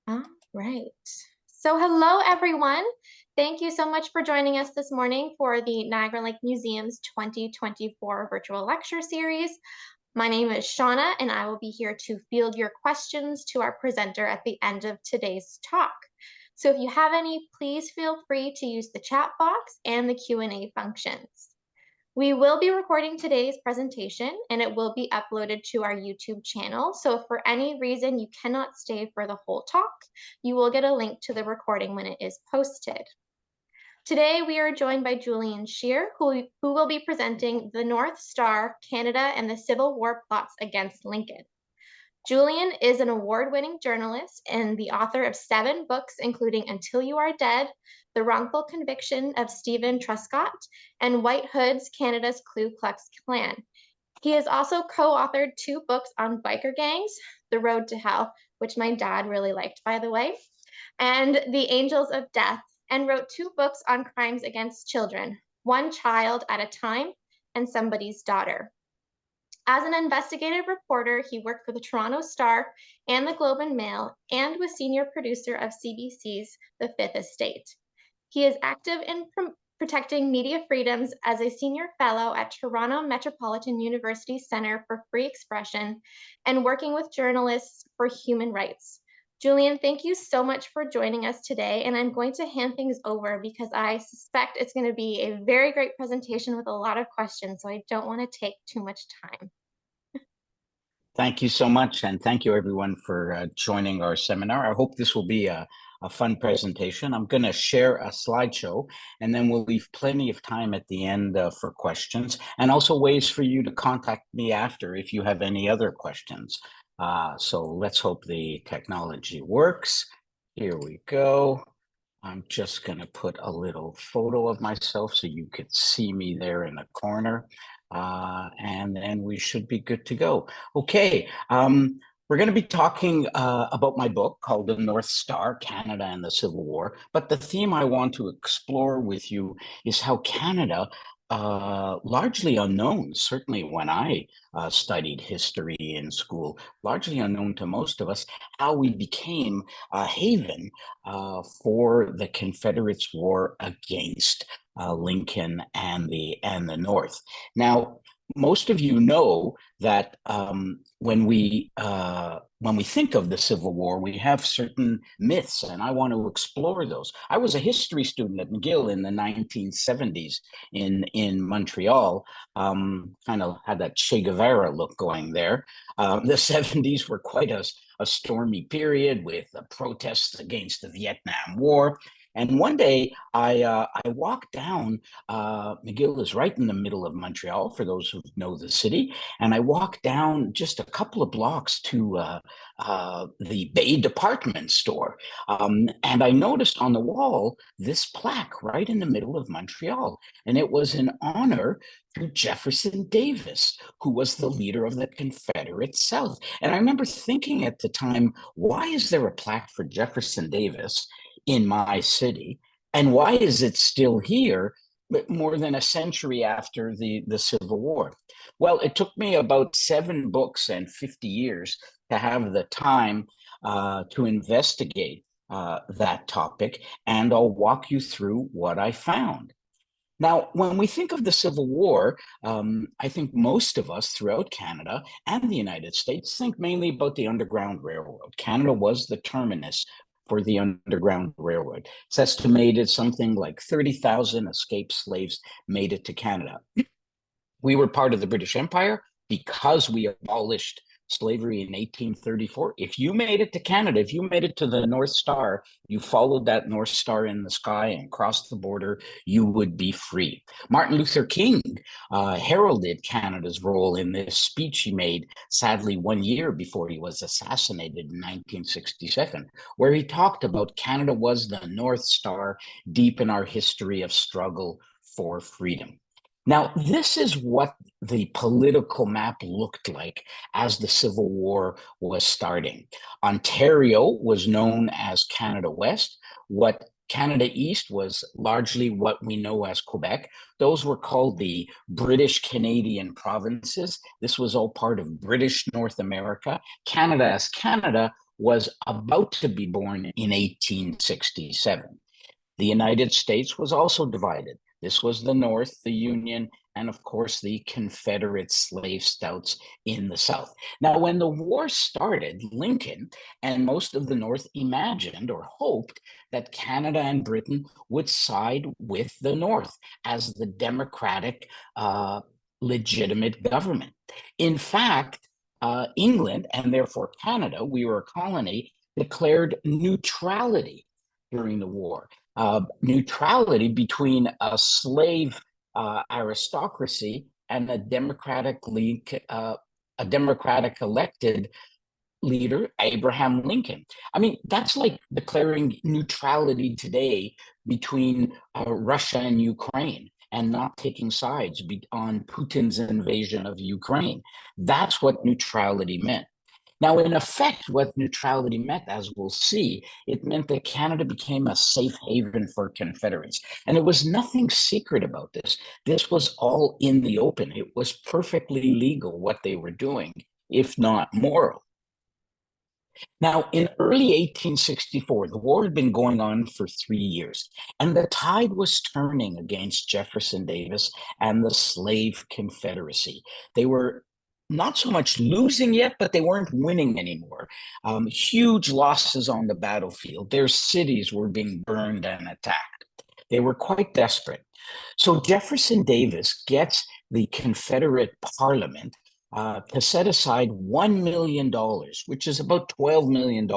All right. So, hello, everyone. Thank you so much for joining us this morning for the Niagara-Lake Museum's 2024 virtual lecture series. My name is Shauna, and I will be here to field your questions to our presenter at the end of today's talk. So if you have any, please feel free to use the chat box and the Q&A functions. We will be recording today's presentation and it will be uploaded to our YouTube channel. So if for any reason you cannot stay for the whole talk, you will get a link to the recording when it is posted. Today, we are joined by Julian Sher, who will be presenting The North Star, Canada and the Civil War Plots Against Lincoln. Julian is an award-winning journalist and the author of 7 books, including Until You Are Dead, The Wrongful Conviction of Stephen Truscott, and White Hoods, Canada's Ku Klux Klan. He has also co-authored 2 books on biker gangs, The Road to Hell, which my dad really liked, by the way, and The Angels of Death, and wrote 2 books on crimes against children, One Child at a Time and Somebody's Daughter. As an investigative reporter, he worked for the Toronto Star and the Globe and Mail and was senior producer of CBC's The Fifth Estate. He is active in protecting media freedoms as a senior fellow at Toronto Metropolitan University Centre for Free Expression and working with journalists for human rights. Julian, thank you so much for joining us today, and I'm going to hand things over because I suspect it's going to be a very great presentation with a lot of questions, so I don't want to take too much time. Thank you so much, and thank you everyone for joining our seminar. I hope this will be a fun presentation. I'm going to share a slideshow, and then we'll leave plenty of time at the end for questions, and also ways for you to contact me after if you have any other questions. So let's hope the technology works. Here we go. I'm just going to put a little photo of myself so you could see me there in the corner. And then we should be good to go. Okay, we're going to be talking about my book called The North Star, Canada and the Civil War. But the theme I want to explore with you is how Canada, largely unknown, certainly when I studied history in school, largely unknown to most of us, how we became a haven for the Confederates' war against Lincoln and the North. Now, most of you know that when we think of the Civil War, we have certain myths, and I want to explore those. I was a history student at McGill in the 1970s in Montreal. Kind of had that Che Guevara look going there. The 70s were quite a stormy period with protests against the Vietnam War. And one day I walked down, McGill is right in the middle of Montreal, for those who know the city, and I walked down just a couple of blocks to the Bay Department store. And I noticed on the wall this plaque right in the middle of Montreal, and it was in honor to Jefferson Davis, who was the leader of the Confederate South. And I remember thinking at the time, why is there a plaque for Jefferson Davis in my city, and why is it still here more than a century after the Civil War? Well, it took me about 7 books and 50 years to have the time to investigate that topic, and I'll walk you through what I found. Now, when we think of the Civil War, I think most of us throughout Canada and the United States think mainly about the Underground Railroad. Canada was the terminus for the Underground Railroad. It's estimated something like 30,000 escaped slaves made it to Canada. We were part of the British Empire because we abolished slavery in 1834. If you made it to Canada, if you made it to the North Star, you followed that North Star in the sky and crossed the border, you would be free. Martin Luther King heralded Canada's role in this speech he made, sadly, 1 year before he was assassinated in 1967, where he talked about Canada was the North Star deep in our history of struggle for freedom. Now, this is what the political map looked like as the Civil War was starting. Ontario was known as Canada West. What Canada East was largely what we know as Quebec. Those were called the British Canadian provinces. This was all part of British North America. Canada as Canada was about to be born in 1867. The United States was also divided. This was the North, the Union, and of course, the Confederate slave stouts in the South. Now, when the war started, Lincoln and most of the North imagined or hoped that Canada and Britain would side with the North as the democratic, legitimate government. In fact, England, and therefore Canada, we were a colony, declared neutrality during the war. Neutrality between a slave aristocracy and a democratic elected leader, Abraham Lincoln. I mean, that's like declaring neutrality today between Russia and Ukraine and not taking sides on Putin's invasion of Ukraine. That's what neutrality meant. Now, in effect, what neutrality meant, as we'll see, it meant that Canada became a safe haven for Confederates. And there was nothing secret about this. This was all in the open. It was perfectly legal what they were doing, if not moral. Now, in early 1864, the war had been going on for 3 years, and the tide was turning against Jefferson Davis and the slave Confederacy. They were not so much losing yet, but they weren't winning anymore. Huge losses on the battlefield. Their cities were being burned and attacked. They were quite desperate. So Jefferson Davis gets the Confederate Parliament to set aside $1 million, which is about $12 million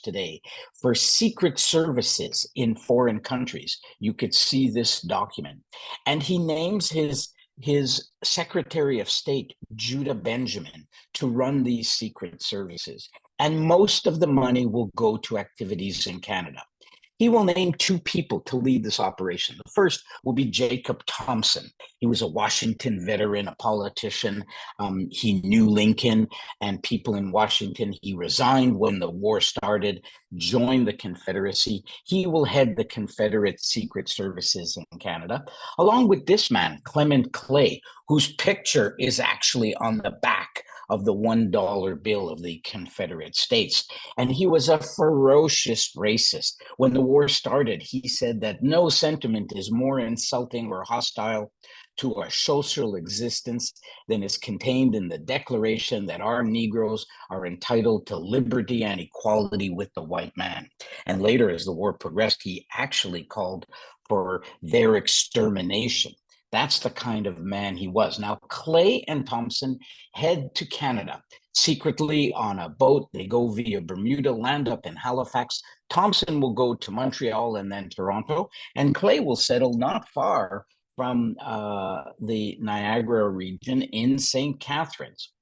today, for secret services in foreign countries. You could see this document. And he names his Secretary of State, Judah Benjamin, to run these secret services. And most of the money will go to activities in Canada. He will name two people to lead this operation. The first will be Jacob Thompson. He was a Washington veteran, a politician. He knew Lincoln and people in Washington. He resigned when the war started, joined the Confederacy. He will head the Confederate Secret Services in Canada, along with this man, Clement Clay, whose picture is actually on the back of the $1 bill of the Confederate States. And he was a ferocious racist. When the war started, he said that no sentiment is more insulting or hostile to our social existence than is contained in the declaration that our Negroes are entitled to liberty and equality with the white man. And later, as the war progressed, he actually called for their extermination. That's the kind of man he was. Now, Clay and Thompson head to Canada secretly on a boat. They go via Bermuda, land up in Halifax. Thompson will go to Montreal and then Toronto, and Clay will settle not far from the Niagara region in St. Catharines.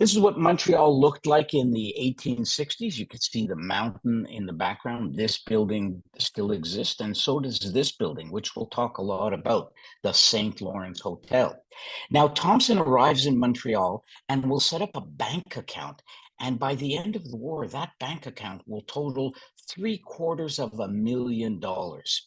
This is what Montreal looked like in the 1860s. You could see the mountain in the background. This building still exists, and so does this building, which we'll talk a lot about, the St. Lawrence Hotel. Now, Thompson arrives in Montreal and will set up a bank account. And by the end of the war, that bank account will total $750,000.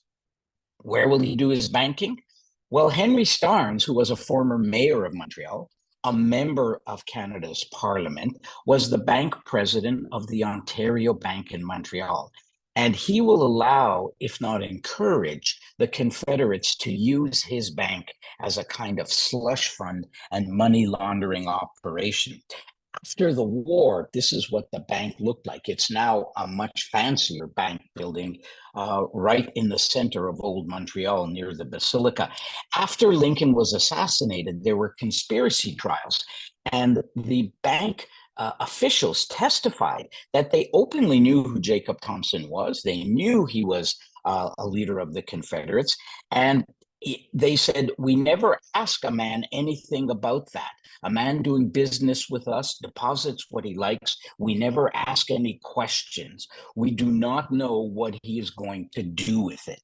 Where will he do his banking? Well, Henry Starnes, who was a former mayor of Montreal, a member of Canada's Parliament, was the bank president of the Ontario Bank in Montreal. And he will allow, if not encourage, the Confederates to use his bank as a kind of slush fund and money laundering operation. After the war, this is what the bank looked like. It's now a much fancier bank building right in the center of old Montreal near the Basilica. After Lincoln was assassinated, there were conspiracy trials, and the bank officials testified that they openly knew who Jacob Thompson was. They knew he was a leader of the Confederates, and they said, we never ask a man anything about that. A man doing business with us deposits what he likes. We never ask any questions. We do not know what he is going to do with it.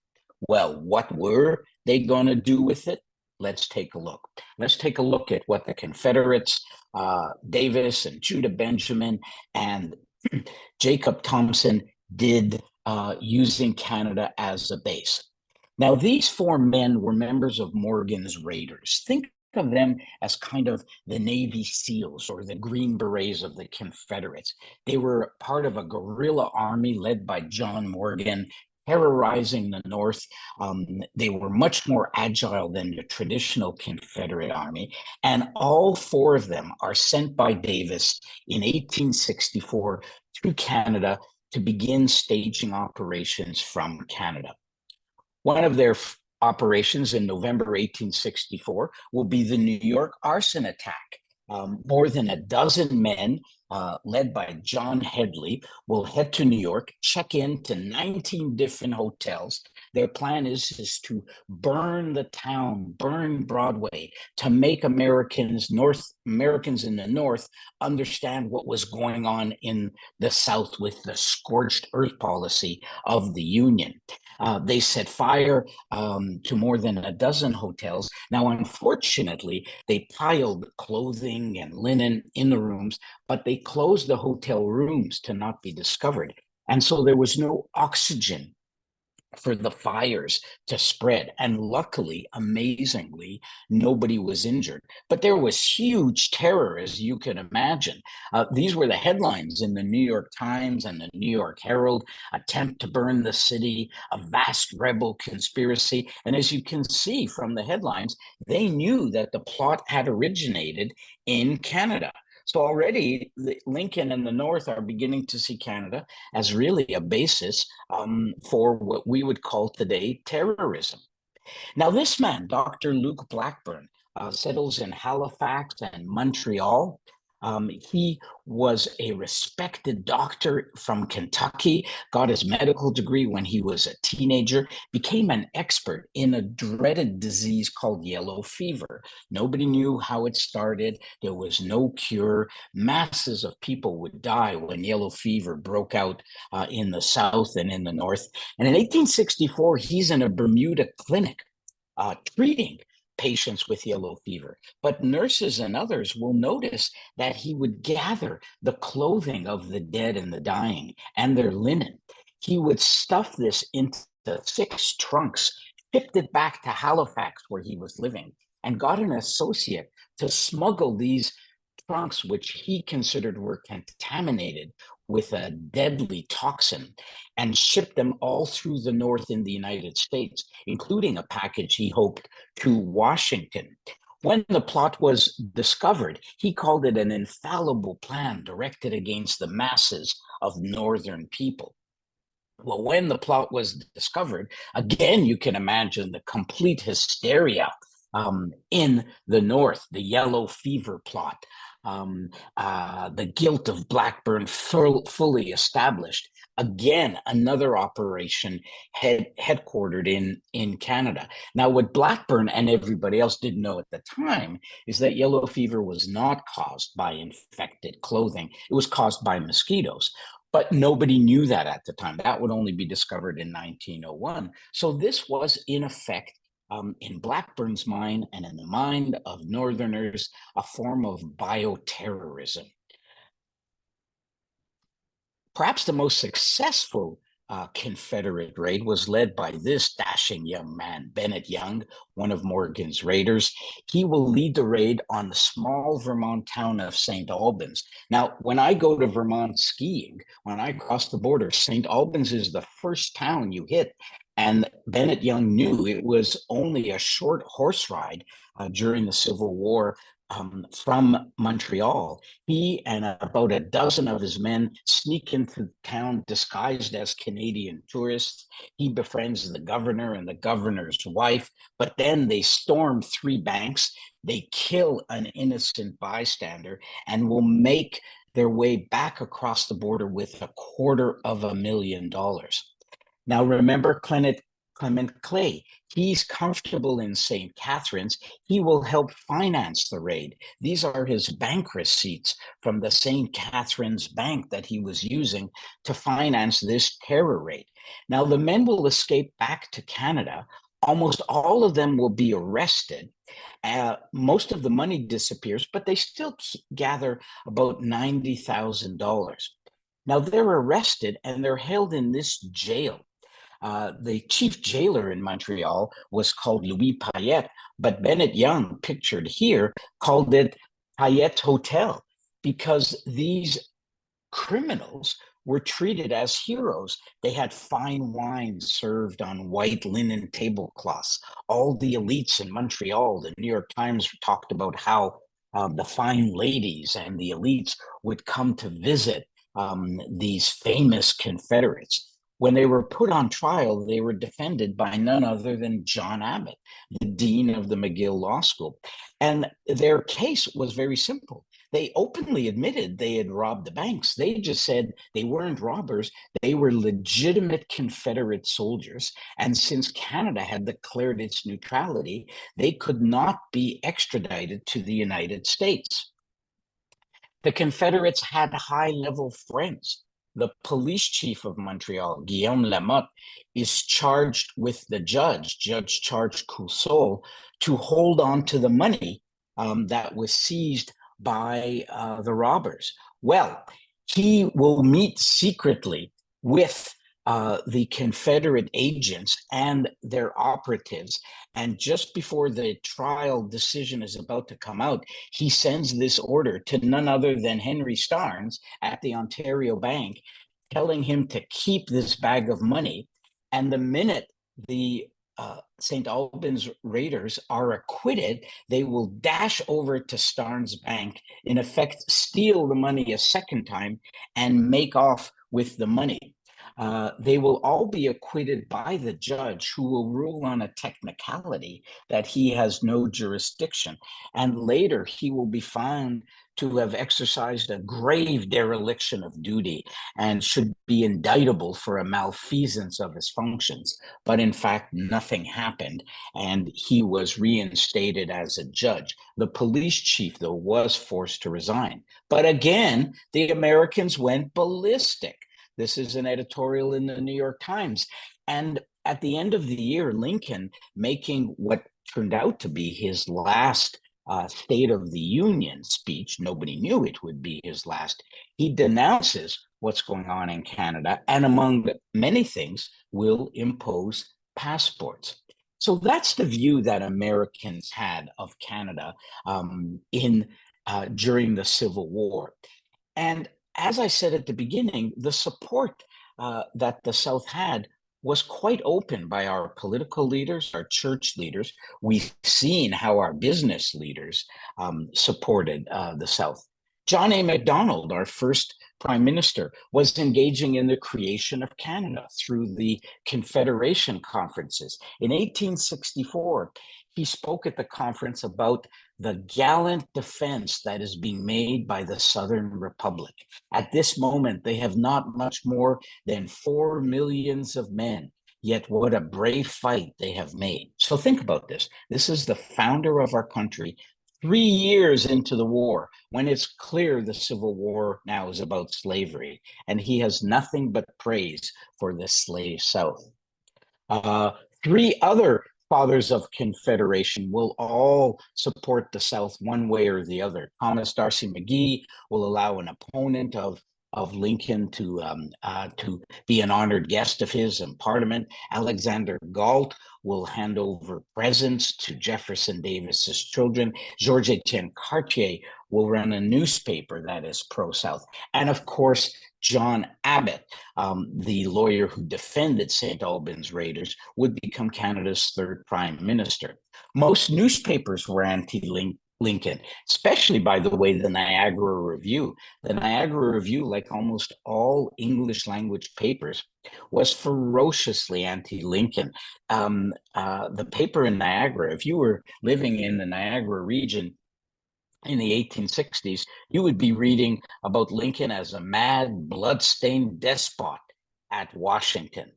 Well, what were they going to do with it? Let's take a look. Let's take a look at what the Confederates, Davis and Judah Benjamin and Jacob Thompson did using Canada as a base. Now, these four men were members of Morgan's Raiders. Think of them as kind of the Navy SEALs or the Green Berets of the Confederates. They were part of a guerrilla army led by John Morgan, terrorizing the North. They were much more agile than the traditional Confederate army. And all four of them are sent by Davis in 1864 to Canada to begin staging operations from Canada. One of their operations in November 1864 will be the New York arson attack. More than a dozen men, led by John Headley, will head to New York, check into 19 different hotels. Their plan is to burn the town, burn Broadway, to make Americans in the North understand what was going on in the South with the scorched earth policy of the Union. They set fire to more than a dozen hotels. Now, unfortunately, they piled clothing and linen in the rooms, but they closed the hotel rooms to not be discovered. And so there was no oxygen for the fires to spread. And luckily, amazingly, nobody was injured. But there was huge terror, as you can imagine. These were the headlines in the New York Times and the New York Herald: attempt to burn the city, a vast rebel conspiracy. And as you can see from the headlines, they knew that the plot had originated in Canada. So already Lincoln and the North are beginning to see Canada as really a basis for what we would call today terrorism. Now, this man, Dr. Luke Blackburn, settles in Halifax and Montreal. He was a respected doctor from Kentucky, got his medical degree when he was a teenager, became an expert in a dreaded disease called yellow fever. Nobody knew how it started. There was no cure. Masses of people would die when yellow fever broke out in the South and in the North. And in 1864, he's in a Bermuda clinic treating patients with yellow fever. But nurses and others will notice that he would gather the clothing of the dead and the dying and their linen. He would stuff this into 6 trunks, shipped it back to Halifax where he was living, and got an associate to smuggle these trunks, which he considered were contaminated with a deadly toxin, and shipped them all through the North in the United States, including a package he hoped to Washington. When the plot was discovered, he called it an infallible plan directed against the masses of Northern people. Well, when the plot was discovered, again, you can imagine the complete hysteria in the North, the yellow fever plot, the guilt of Blackburn fully established. Again, another operation headquartered in Canada. Now, what Blackburn and everybody else didn't know at the time is that yellow fever was not caused by infected clothing. It was caused by mosquitoes. But nobody knew that at the time. That would only be discovered in 1901. So this was, in effect, in Blackburn's mind and in the mind of Northerners, a form of bioterrorism. Perhaps the most successful Confederate raid was led by this dashing young man, Bennett Young, one of Morgan's raiders. He will lead the raid on the small Vermont town of St. Albans. Now, when I go to Vermont skiing, when I cross the border, St. Albans is the first town you hit. And Bennett Young knew it was only a short horse ride during the Civil War from Montreal. He and about a dozen of his men sneak into town disguised as Canadian tourists. He befriends the governor and the governor's wife, but then they storm 3 banks. They kill an innocent bystander and will make their way back across the border with $250,000. Now, remember Clement Clay. He's comfortable in St. Catharines. He will help finance the raid. These are his bank receipts from the St. Catharines Bank that he was using to finance this terror raid. Now, the men will escape back to Canada. Almost all of them will be arrested. Most of the money disappears, but they still gather about $90,000. Now, they're arrested and they're held in this jail. The chief jailer in Montreal was called Louis Payette, but Bennett Young, pictured here, called it Payette Hotel because these criminals were treated as heroes. They had fine wine served on white linen tablecloths. All the elites in Montreal, the New York Times talked about how the fine ladies and the elites would come to visit these famous Confederates. When they were put on trial, they were defended by none other than John Abbott, the dean of the McGill Law School. And their case was very simple. They openly admitted they had robbed the banks. They just said they weren't robbers. They were legitimate Confederate soldiers. And since Canada had declared its neutrality, they could not be extradited to the United States. The Confederates had high-level friends. The police chief of Montreal, Guillaume Lamotte, is charged with the judge Charles Cousseau, to hold on to the money that was seized by the robbers. Well, he will meet secretly with the Confederate agents and their operatives. And just before the trial decision is about to come out, he sends this order to none other than Henry Starnes at the Ontario Bank, telling him to keep this bag of money. And the minute the St. Albans raiders are acquitted, they will dash over to Starnes Bank, in effect, steal the money a second time and make off with the money. They will all be acquitted by the judge, who will rule on a technicality that he has no jurisdiction. And later, he will be found to have exercised a grave dereliction of duty and should be indictable for a malfeasance of his functions. But in fact, nothing happened, and he was reinstated as a judge. The police chief, though, was forced to resign. But again, the Americans went ballistic. This is an editorial in the New York Times. And at the end of the year, Lincoln, making what turned out to be his last State of the Union speech, nobody knew it would be his last, he denounces what's going on in Canada, and among many things, will impose passports. So that's the view that Americans had of Canada during the Civil War. And as I said at the beginning, the support that the South had was quite open by our political leaders, our church leaders. We've seen how our business leaders supported the South. John A. Macdonald, our first prime minister, was engaging in the creation of Canada through the Confederation conferences. In 1864, he spoke at the conference about the gallant defense that is being made by the Southern Republic. At this moment, they have not much more than 4 millions of men, yet what a brave fight they have made. So think about this. This is the founder of our country 3 years into the war, when it's clear the Civil War now is about slavery, and he has nothing but praise for the slave South. Three other fathers of Confederation will all support the South one way or the other. Thomas D'Arcy McGee will allow an opponent of Lincoln to be an honored guest of his in Parliament. Alexander Galt will hand over presents to Jefferson Davis's children. Georges Etienne Cartier will run a newspaper that is pro-South. And of course, John Abbott, the lawyer who defended St. Albans raiders, would become Canada's third prime minister. Most newspapers were anti-Lincoln, especially, by the way, the Niagara Review. The Niagara Review, like almost all English language papers, was ferociously anti-Lincoln. The paper in Niagara, if you were living in the Niagara region in the 1860s, you would be reading about Lincoln as a mad, blood-stained despot at Washington.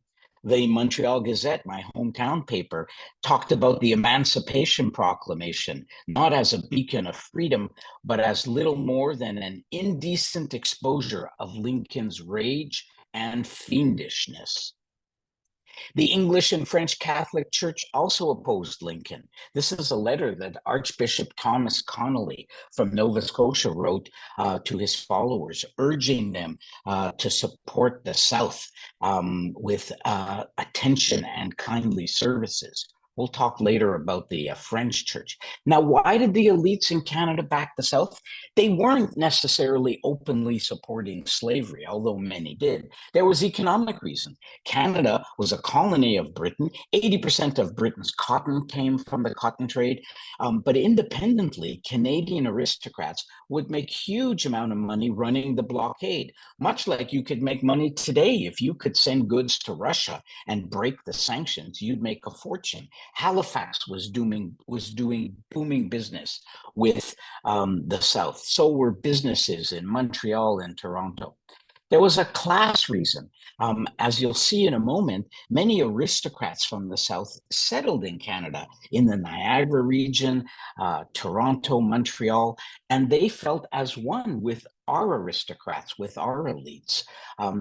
The Montreal Gazette, my hometown paper, talked about the Emancipation Proclamation, not as a beacon of freedom, but as little more than an indecent exposure of Lincoln's rage and fiendishness. The English and French Catholic Church also opposed Lincoln. This is a letter that Archbishop Thomas Connolly from Nova Scotia wrote to his followers, urging them to support the South with attention and kindly services. We'll talk later about the French church. Now, why did the elites in Canada back the South? They weren't necessarily openly supporting slavery, although many did. There was economic reason. Canada was a colony of Britain. 80% of Britain's cotton came from the cotton trade. But independently, Canadian aristocrats would make huge amount of money running the blockade, much like you could make money today. If you could send goods to Russia and break the sanctions, you'd make a fortune. Halifax was doing booming business with the South. So were businesses in Montreal and Toronto. There was a class reason. As you'll see in a moment, many aristocrats from the South settled in Canada, in the Niagara region, Toronto, Montreal, and they felt as one with our aristocrats, with our elites.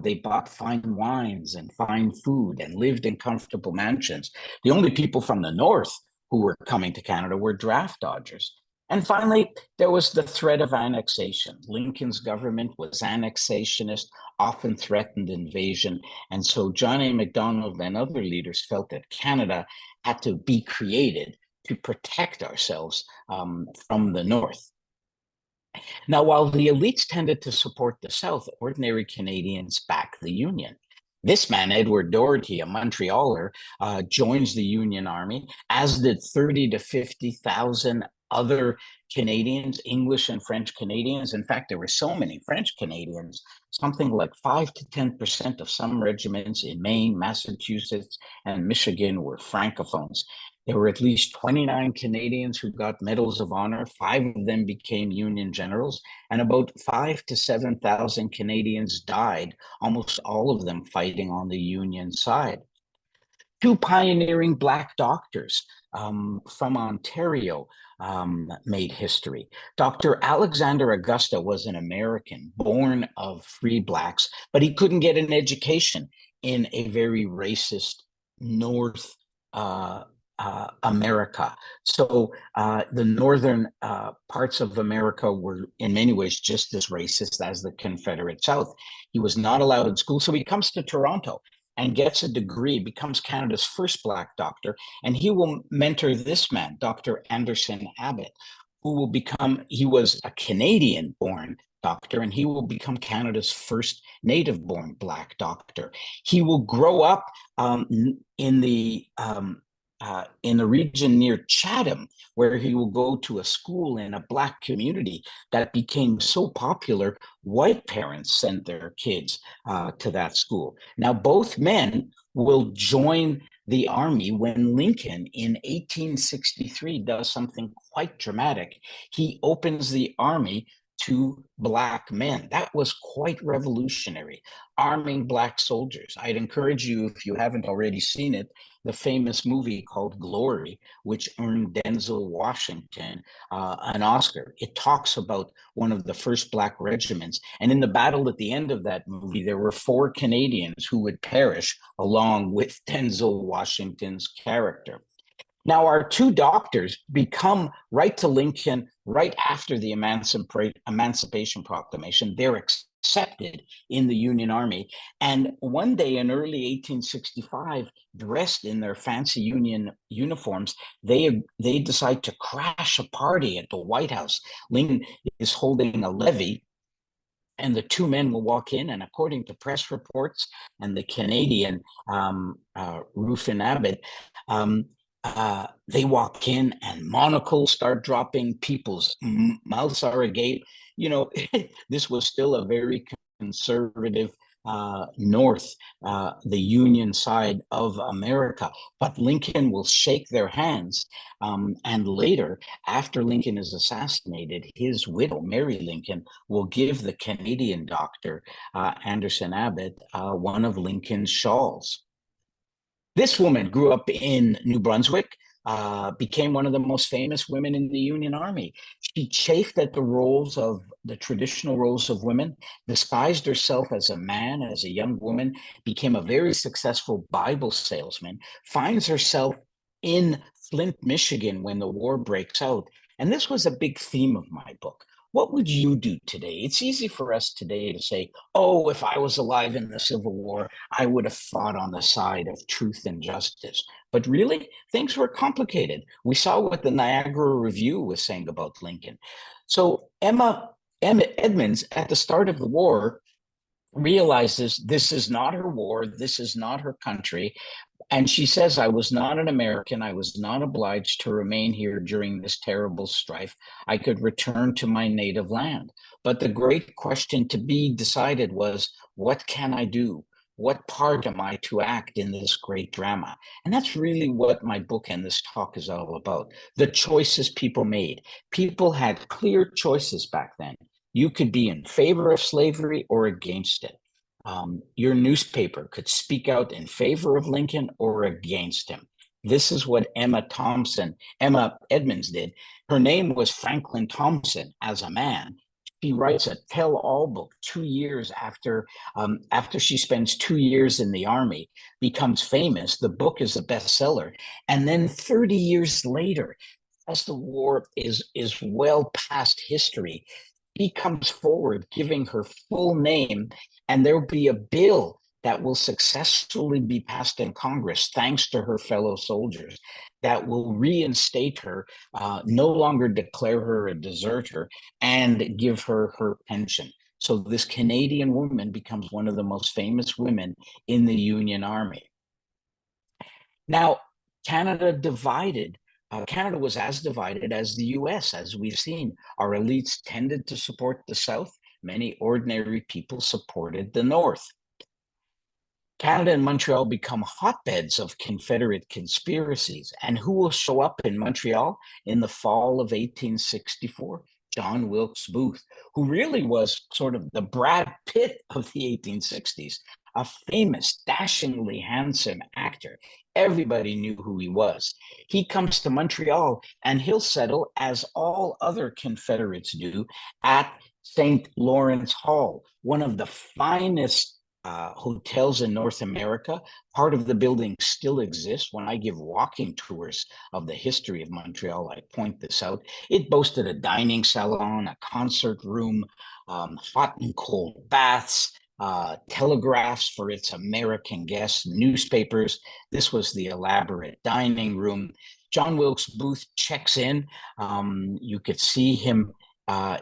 They bought fine wines and fine food and lived in comfortable mansions. The only people from the North who were coming to Canada were draft dodgers. And finally, there was the threat of annexation. Lincoln's government was annexationist, often threatened invasion. And so John A. Macdonald and other leaders felt that Canada had to be created to protect ourselves from the North. Now, while the elites tended to support the South, ordinary Canadians backed the Union. This man, Edward Doherty, a Montrealer, joins the Union Army, as did 30 to 50,000 other Canadians, English and French Canadians. In fact, there were so many French Canadians, something like 5 to 10% of some regiments in Maine, Massachusetts, and Michigan were Francophones. There were at least 29 Canadians who got Medals of Honor. 5 of them became Union generals, and about 5 to 7,000 Canadians died, almost all of them fighting on the Union side. 2 pioneering Black doctors from Ontario made history. Dr. Alexander Augusta was an American born of free Blacks, but he couldn't get an education in a very racist North America. So the northern parts of America were in many ways just as racist as the Confederate South. He was not allowed in school, so he comes to Toronto and gets a degree, becomes Canada's first Black doctor, and he will mentor this man, Dr. Anderson Abbott, who will become, he was a Canadian-born doctor, and he will become Canada's first native-born Black doctor. He will grow up in the region near Chatham, where he will go to a school in a Black community that became so popular, white parents sent their kids to that school. Now, both men will join the army when Lincoln in 1863 does something quite dramatic. He opens the army to Black men. That was quite revolutionary, arming Black soldiers. I'd encourage you, if you haven't already seen it, the famous movie called Glory, which earned Denzel Washington an Oscar. It talks about one of the first Black regiments. And in the battle at the end of that movie, there were 4 Canadians who would perish along with Denzel Washington's character. Now, our 2 doctors become right to Lincoln right after the Emancipation Proclamation. They're accepted in the Union Army. And one day in early 1865, dressed in their fancy Union uniforms, they decide to crash a party at the White House. Lincoln is holding a levee, and the 2 men will walk in, and according to press reports and the Canadian Ruffin Abbott, they walk in and monocles start dropping, people's mouths are agape. You know, this was still a very conservative North, the Union side of America. But Lincoln will shake their hands. And later, after Lincoln is assassinated, his widow, Mary Lincoln, will give the Canadian doctor, Anderson Abbott, one of Lincoln's shawls. This woman grew up in New Brunswick. became one of the most famous women in the Union Army. She chafed at the traditional roles of women, disguised herself as a man, as a young woman, became a very successful Bible salesman, finds herself in Flint, Michigan when the war breaks out. And this was a big theme of my book. What would you do today? It's easy for us today to say, oh, if I was alive in the Civil War, I would have fought on the side of truth and justice. But really, things were complicated. We saw what the Niagara Review was saying about Lincoln. So Emma Edmonds, at the start of the war, realizes this is not her war, this is not her country, and she says, I was not an American. I was not obliged to remain here during this terrible strife. I could return to my native land. But the great question to be decided was, what can I do? What part am I to act in this great drama? And that's really what my book and this talk is all about. The choices people made. People had clear choices back then. You could be in favor of slavery or against it. Your newspaper could speak out in favor of Lincoln or against him. This is what Emma Edmonds did. Her name was Franklin Thompson as a man. She writes a tell-all book 2 years after she spends 2 years in the army, becomes famous. The book is a bestseller. And then 30 years later, as the war is well past history, she comes forward giving her full name, and there'll be a bill that will successfully be passed in Congress, thanks to her fellow soldiers, that will reinstate her, no longer declare her a deserter, and give her her pension. So this Canadian woman becomes one of the most famous women in the Union Army. Now, Canada divided. Canada was as divided as the US, as we've seen. Our elites tended to support the South. Many ordinary people supported the North. Canada and Montreal become hotbeds of Confederate conspiracies. And who will show up in Montreal in the fall of 1864? John Wilkes Booth, who really was sort of the Brad Pitt of the 1860s, a famous, dashingly handsome actor. Everybody knew who he was. He comes to Montreal and he'll settle, as all other Confederates do, at St. Lawrence Hall, one of the finest hotels in North America. Part of the building still exists. When I give walking tours of the history of Montreal, I point this out. It boasted a dining salon, a concert room, hot and cold baths, telegraphs for its American guests, newspapers. This was the elaborate dining room. John Wilkes Booth checks in. You could see him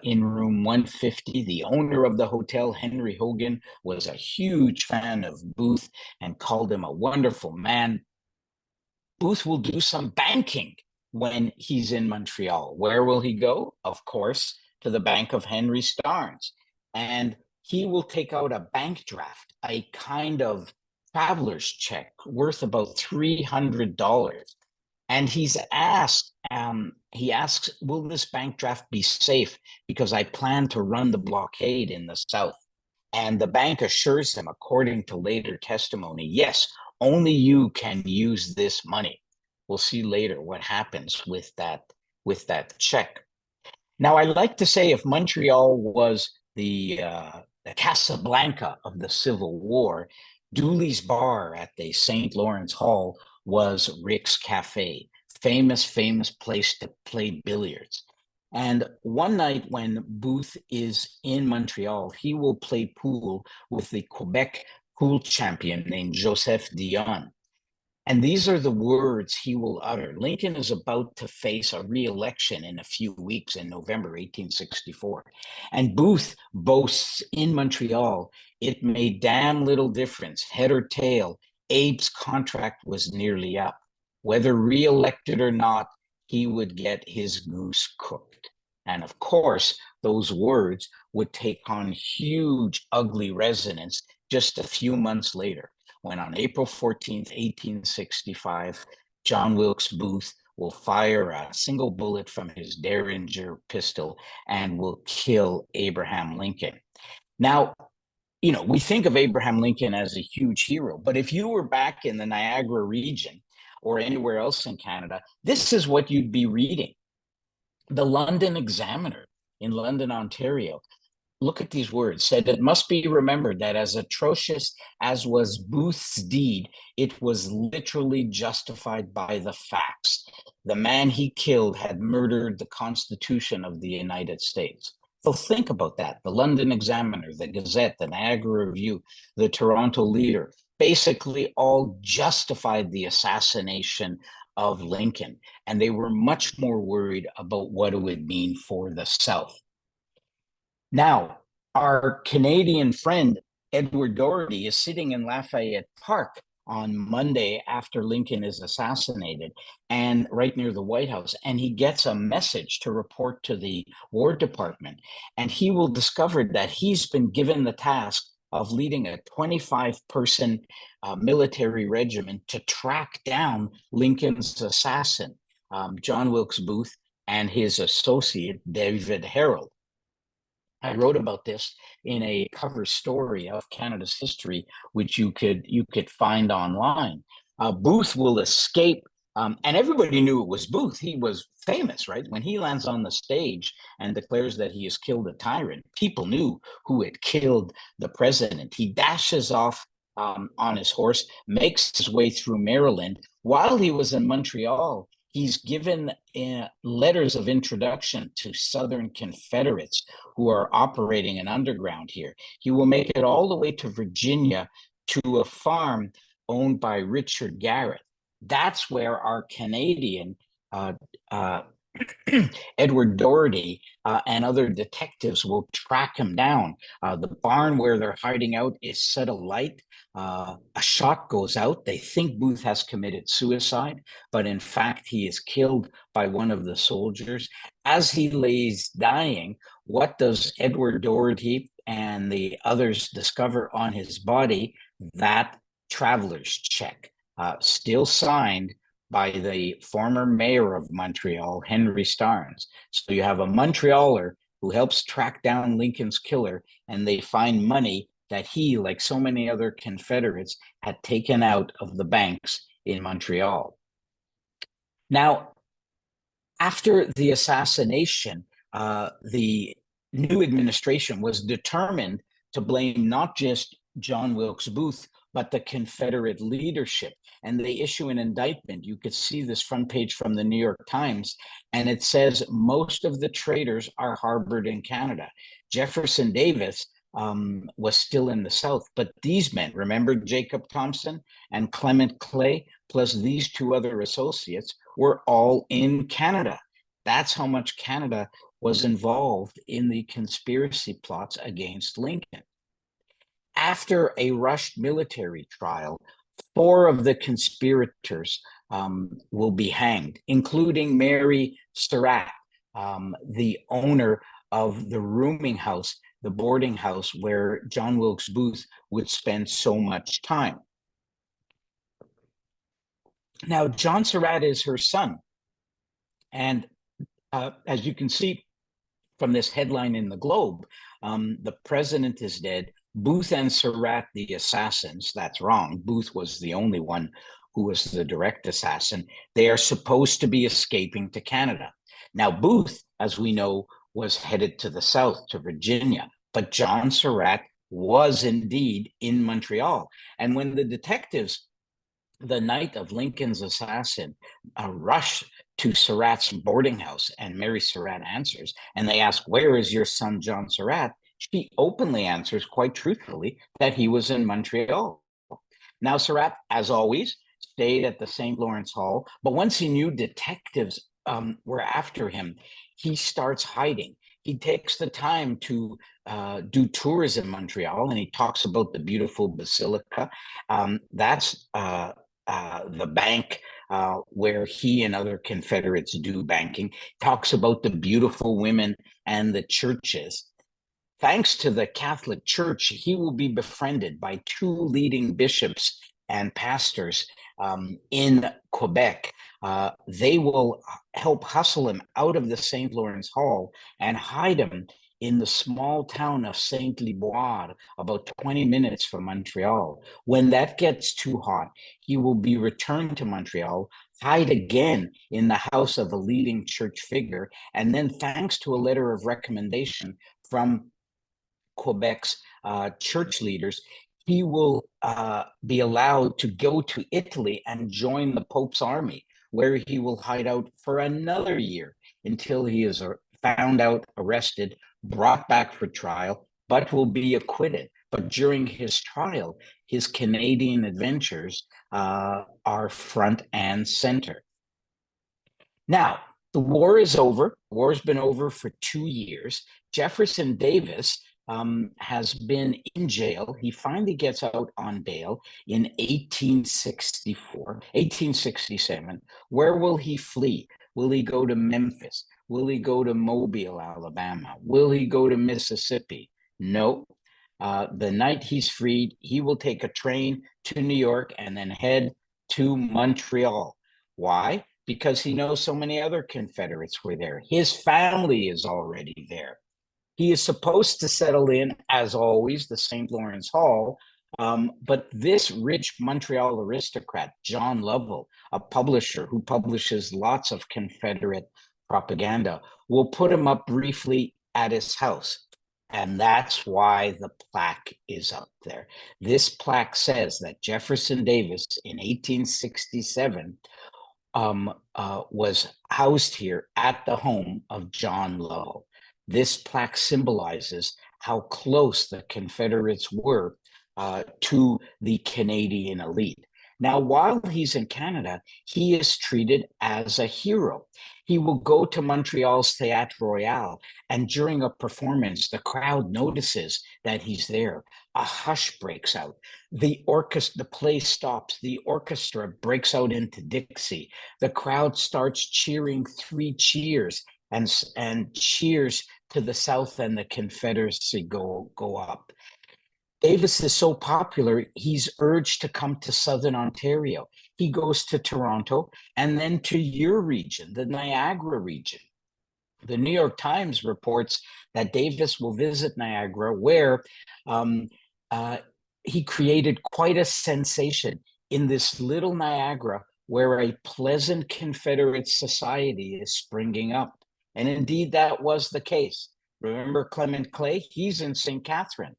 in room 150. The owner of the hotel, Henry Hogan, was a huge fan of Booth and called him a wonderful man. Booth will do some banking when he's in Montreal. Where will he go? Of course, to the Bank of Henry Starnes. And he will take out a bank draft, a kind of traveler's check worth about $300. And he asks, will this bank draft be safe? Because I plan to run the blockade in the South. And the bank assures him, according to later testimony, yes, only you can use this money. We'll see later what happens with that check. Now, I like to say if Montreal was the Casablanca of the Civil War, Dooley's Bar at the St. Lawrence Hall was Rick's Cafe, famous place to play billiards. And one night when Booth is in Montreal, he will play pool with the Quebec pool champion named Joseph Dion. And these are the words he will utter. Lincoln is about to face a re-election in a few weeks in November 1864. And Booth boasts in Montreal, it made damn little difference, head or tail, Abe's contract was nearly up. Whether re-elected or not, he would get his goose cooked. And of course, those words would take on huge, ugly resonance just a few months later, when on April 14th, 1865, John Wilkes Booth will fire a single bullet from his Derringer pistol and will kill Abraham Lincoln. Now, you know, we think of Abraham Lincoln as a huge hero, but if you were back in the Niagara region, or anywhere else in Canada, this is what you'd be reading. The London Examiner in London, Ontario, look at these words, said it must be remembered that as atrocious as was Booth's deed, it was literally justified by the facts. The man he killed had murdered the Constitution of the United States. So think about that. The London Examiner, the Gazette, the Niagara Review, the Toronto Leader, basically all justified the assassination of Lincoln. And they were much more worried about what it would mean for the South. Now, our Canadian friend, Edward Doherty, is sitting in Lafayette Park on Monday after Lincoln is assassinated, and right near the White House, and he gets a message to report to the War Department, and he will discover that he's been given the task of leading a 25-person military regiment to track down Lincoln's assassin, John Wilkes Booth, and his associate, David Harold. I wrote about this in a cover story of Canada's history, which you could find online. Booth will escape, and everybody knew it was Booth. He was famous, right? When he lands on the stage and declares that he has killed a tyrant, people knew who had killed the president. He dashes off on his horse, makes his way through Maryland. While he was in Montreal, he's given letters of introduction to Southern Confederates who are operating an underground here. He will make it all the way to Virginia to a farm owned by Richard Garrett. That's where our Canadian Edward Doherty and other detectives will track him down. The barn where they're hiding out is set alight. A shot goes out. They think Booth has committed suicide, but in fact, he is killed by one of the soldiers. As he lays dying, what does Edward Doherty and the others discover on his body? That traveler's check, still signed by the former mayor of Montreal, Henry Starnes. So you have a Montrealer who helps track down Lincoln's killer, and they find money that he, like so many other Confederates, had taken out of the banks in Montreal. Now, after the assassination, the new administration was determined to blame not just John Wilkes Booth, but the Confederate leadership. And they issue an indictment. You could see this front page from the New York Times, and it says most of the traitors are harbored in Canada. Jefferson Davis was still in the South, but these men, remember Jacob Thompson and Clement Clay, plus these two other associates, were all in Canada. That's how much Canada was involved in the conspiracy plots against Lincoln. After a rushed military trial, 4 of the conspirators will be hanged, including Mary Surratt, the owner of the rooming house, the boarding house where John Wilkes Booth would spend so much time. Now, John Surratt is her son. And as you can see from this headline in the Globe, the president is dead. Booth and Surratt, the assassins, that's wrong. Booth was the only one who was the direct assassin. They are supposed to be escaping to Canada. Now, Booth, as we know, was headed to the South, to Virginia, but John Surratt was indeed in Montreal. And when the detectives, the night of Lincoln's assassin, rush to Surratt's boarding house, and Mary Surratt answers, and they ask, "Where is your son, John Surratt?" She openly answers, quite truthfully, that he was in Montreal. Now, Surratt, as always, stayed at the St. Lawrence Hall, but once he knew detectives were after him, he starts hiding. He takes the time to do tours in Montreal, and he talks about the beautiful basilica. That's the bank where he and other Confederates do banking. Talks about the beautiful women and the churches. Thanks to the Catholic Church, he will be befriended by 2 leading bishops and pastors in Quebec. They will help hustle him out of the St. Lawrence Hall and hide him in the small town of Saint-Liboire, about 20 minutes from Montreal. When that gets too hot, he will be returned to Montreal, hide again in the house of a leading church figure, and then, thanks to a letter of recommendation from Quebec's church leaders, he will be allowed to go to Italy and join the Pope's army, where he will hide out for another year until he is found out, arrested, brought back for trial, but will be acquitted. But during his trial, his Canadian adventures are front and center. Now, the war is over. The war's been over for 2 years. Jefferson Davis has been in jail. He finally gets out on bail in 1867. Where will he flee? Will he go to Memphis? Will he go to Mobile, Alabama? Will he go to Mississippi? No. The night he's freed, he will take a train to New York and then head to Montreal. Why? Because he knows so many other Confederates were there. His family is already there. He is supposed to settle in, as always, the St. Lawrence Hall. But this rich Montreal aristocrat, John Lovell, a publisher who publishes lots of Confederate propaganda, will put him up briefly at his house. And that's why the plaque is up there. This plaque says that Jefferson Davis in 1867 was housed here at the home of John Lovell. This plaque symbolizes how close the Confederates were to the Canadian elite. Now, while he's in Canada, he is treated as a hero. He will go to Montreal's Théâtre Royal, and during a performance, the crowd notices that he's there. A hush breaks out. The play stops. The orchestra breaks out into Dixie. The crowd starts cheering 3 cheers, and cheers to the South and the Confederacy go up. Davis is so popular, he's urged to come to Southern Ontario. He goes to Toronto and then to your region, the Niagara region. The New York Times reports that Davis will visit Niagara, where he created quite a sensation in this little Niagara, where a pleasant Confederate society is springing up. And indeed, that was the case. Remember Clement Clay? He's in St. Catherine.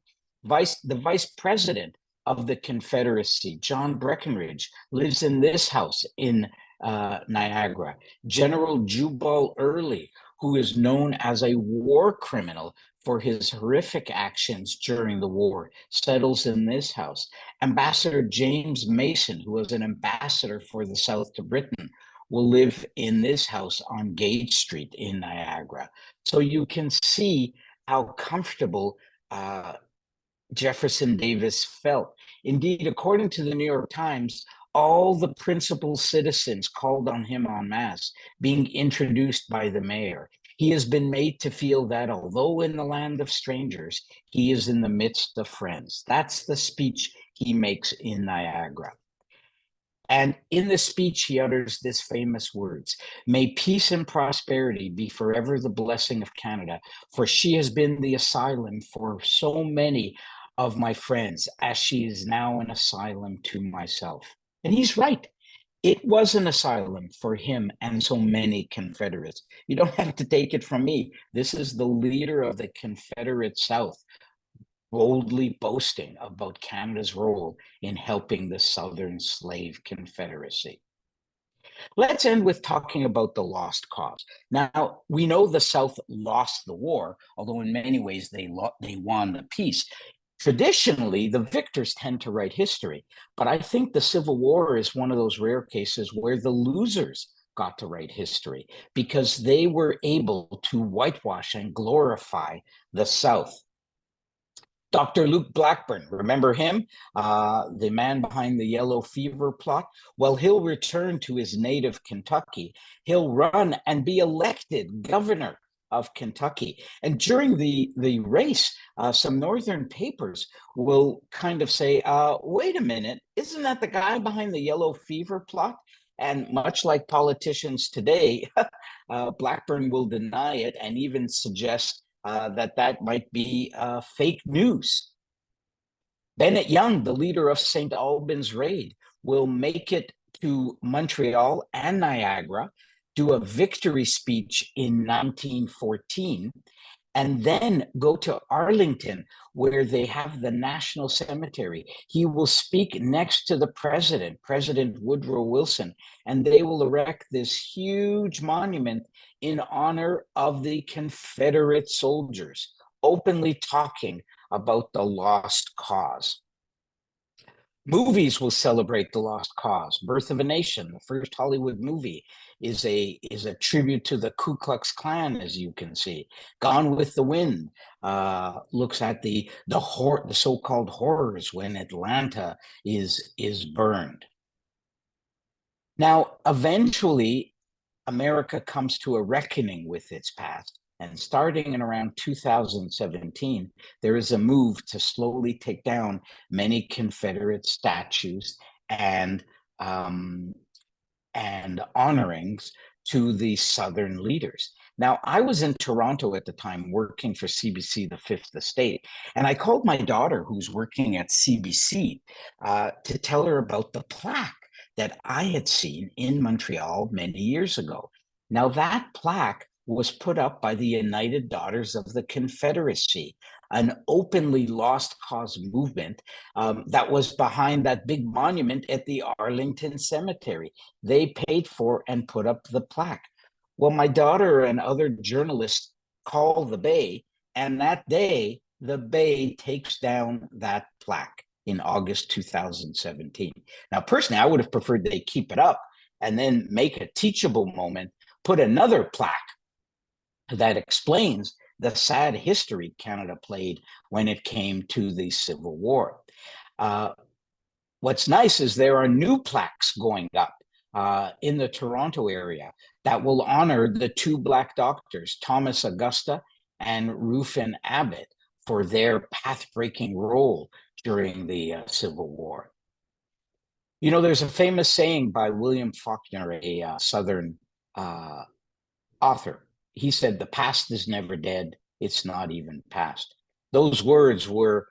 The vice president of the Confederacy, John Breckinridge, lives in this house in Niagara. General Jubal Early, who is known as a war criminal for his horrific actions during the war, settles in this house. Ambassador James Mason, who was an ambassador for the South to Britain, will live in this house on Gage Street in Niagara. So you can see how comfortable Jefferson Davis felt. Indeed, according to the New York Times, all the principal citizens called on him en masse, being introduced by the mayor. He has been made to feel that although in the land of strangers, he is in the midst of friends. That's the speech he makes in Niagara. And in the speech, he utters this famous words: "May peace and prosperity be forever the blessing of Canada, for she has been the asylum for so many of my friends, as she is now an asylum to myself." And he's right. It was an asylum for him and so many Confederates. You don't have to take it from me. This is the leader of the Confederate South, boldly boasting about Canada's role in helping the Southern Slave Confederacy. Let's end with talking about the lost cause. Now, we know the South lost the war, although in many ways they won the peace. Traditionally, the victors tend to write history, but I think the Civil War is one of those rare cases where the losers got to write history because they were able to whitewash and glorify the South. Dr. Luke Blackburn, remember him? The man behind the yellow fever plot? Well, he'll return to his native Kentucky. He'll run and be elected governor of Kentucky. And during the race, some northern papers will kind of say, wait a minute, isn't that the guy behind the yellow fever plot? And much like politicians today, Blackburn will deny it and even suggest that might be fake news. Bennett Young, the leader of St. Albans Raid, will make it to Montreal and Niagara, do a victory speech in 1914, and then go to Arlington, where they have the National Cemetery. He will speak next to the president, President Woodrow Wilson, and they will erect this huge monument in honor of the Confederate soldiers, openly talking about the lost cause. Movies will celebrate the lost cause. Birth of a Nation, the first Hollywood movie, is a tribute to the Ku Klux Klan, as you can see. Gone with the Wind looks at the so-called horrors when Atlanta is burned. Now, eventually, America comes to a reckoning with its past. And starting in around 2017, there is a move to slowly take down many Confederate statues and honorings to the Southern leaders. Now, I was in Toronto at the time working for CBC, the Fifth Estate, and I called my daughter, who's working at CBC, to tell her about the plaque that I had seen in Montreal many years ago. Now, that plaque was put up by the United Daughters of the Confederacy, an openly lost cause movement that was behind that big monument at the Arlington Cemetery. They paid for and put up the plaque. Well, my daughter and other journalists call the Bay, and that day, the Bay takes down that plaque in August 2017. Now, personally, I would have preferred they keep it up and then make a teachable moment, put another plaque that explains the sad history Canada played when it came to the Civil War. What's nice is there are new plaques going up in the Toronto area that will honor the two Black doctors, Thomas Augusta and Ruffin Abbott, for their path-breaking role during the Civil War. You know, there's a famous saying by William Faulkner, a Southern author. He said, "The past is never dead. It's not even past." Those words were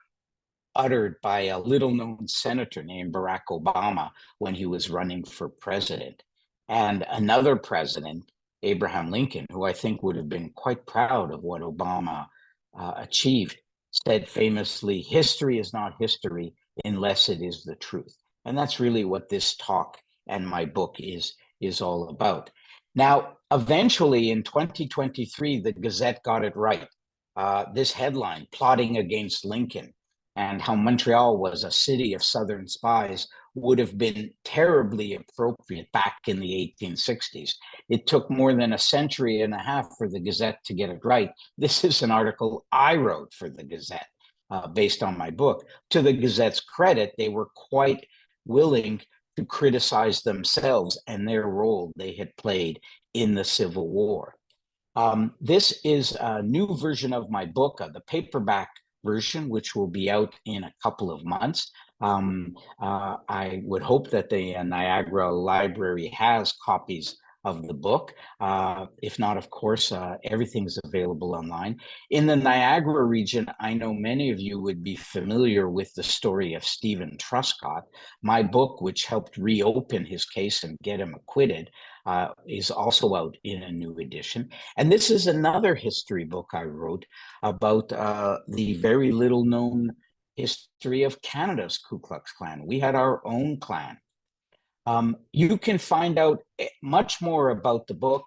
uttered by a little-known senator named Barack Obama when he was running for president. And another president, Abraham Lincoln, who I think would have been quite proud of what Obama achieved, said famously, "History is not history unless it is the truth." And that's really what this talk and my book is all about. Now, eventually in 2023, the Gazette got it right. This headline, "Plotting Against Lincoln," and how Montreal was a city of Southern spies, would have been terribly appropriate back in the 1860s. It took more than a century and a half for the Gazette to get it right. This is an article I wrote for the Gazette based on my book. To the Gazette's credit, they were quite willing to criticize themselves and their role they had played in the Civil War. This is a new version of my book, the paperback version, which will be out in a couple of months. I would hope that the Niagara Library has copies of the book. If not, of course, everything's available online. In the Niagara region, I know many of you would be familiar with the story of Stephen Truscott. My book, which helped reopen his case and get him acquitted, is also out in a new edition. And this is another history book I wrote about the very little known history of Canada's Ku Klux Klan. We had our own clan. You can find out much more about the book,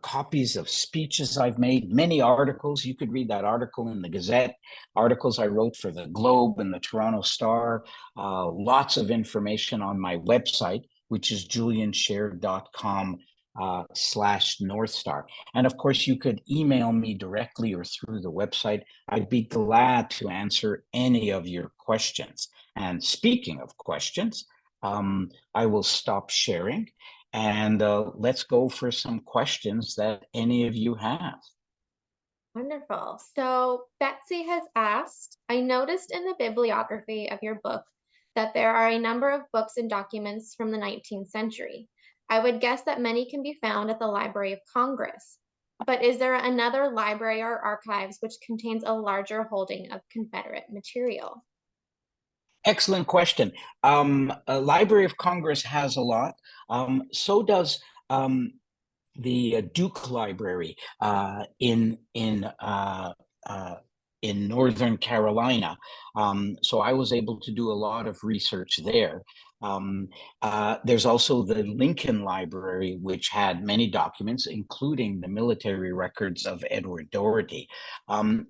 copies of speeches I've made, many articles. You could read that article in the Gazette, articles I wrote for the Globe and the Toronto Star, lots of information on my website, which is juliansher.com /Northstar. And of course, you could email me directly or through the website. I'd be glad to answer any of your questions. And speaking of questions, I will stop sharing and let's go for some questions that any of you have. Wonderful. So Betsy has asked, I noticed in the bibliography of your book that there are a number of books and documents from the 19th century. I would guess that many can be found at the Library of Congress. But is there another library or archives which contains a larger holding of Confederate material? Excellent question. Library of Congress has a lot. So does the Duke Library uh, in Northern Carolina. So I was able to do a lot of research there. Um, there's also the Lincoln Library, which had many documents, including the military records of Edward Doherty.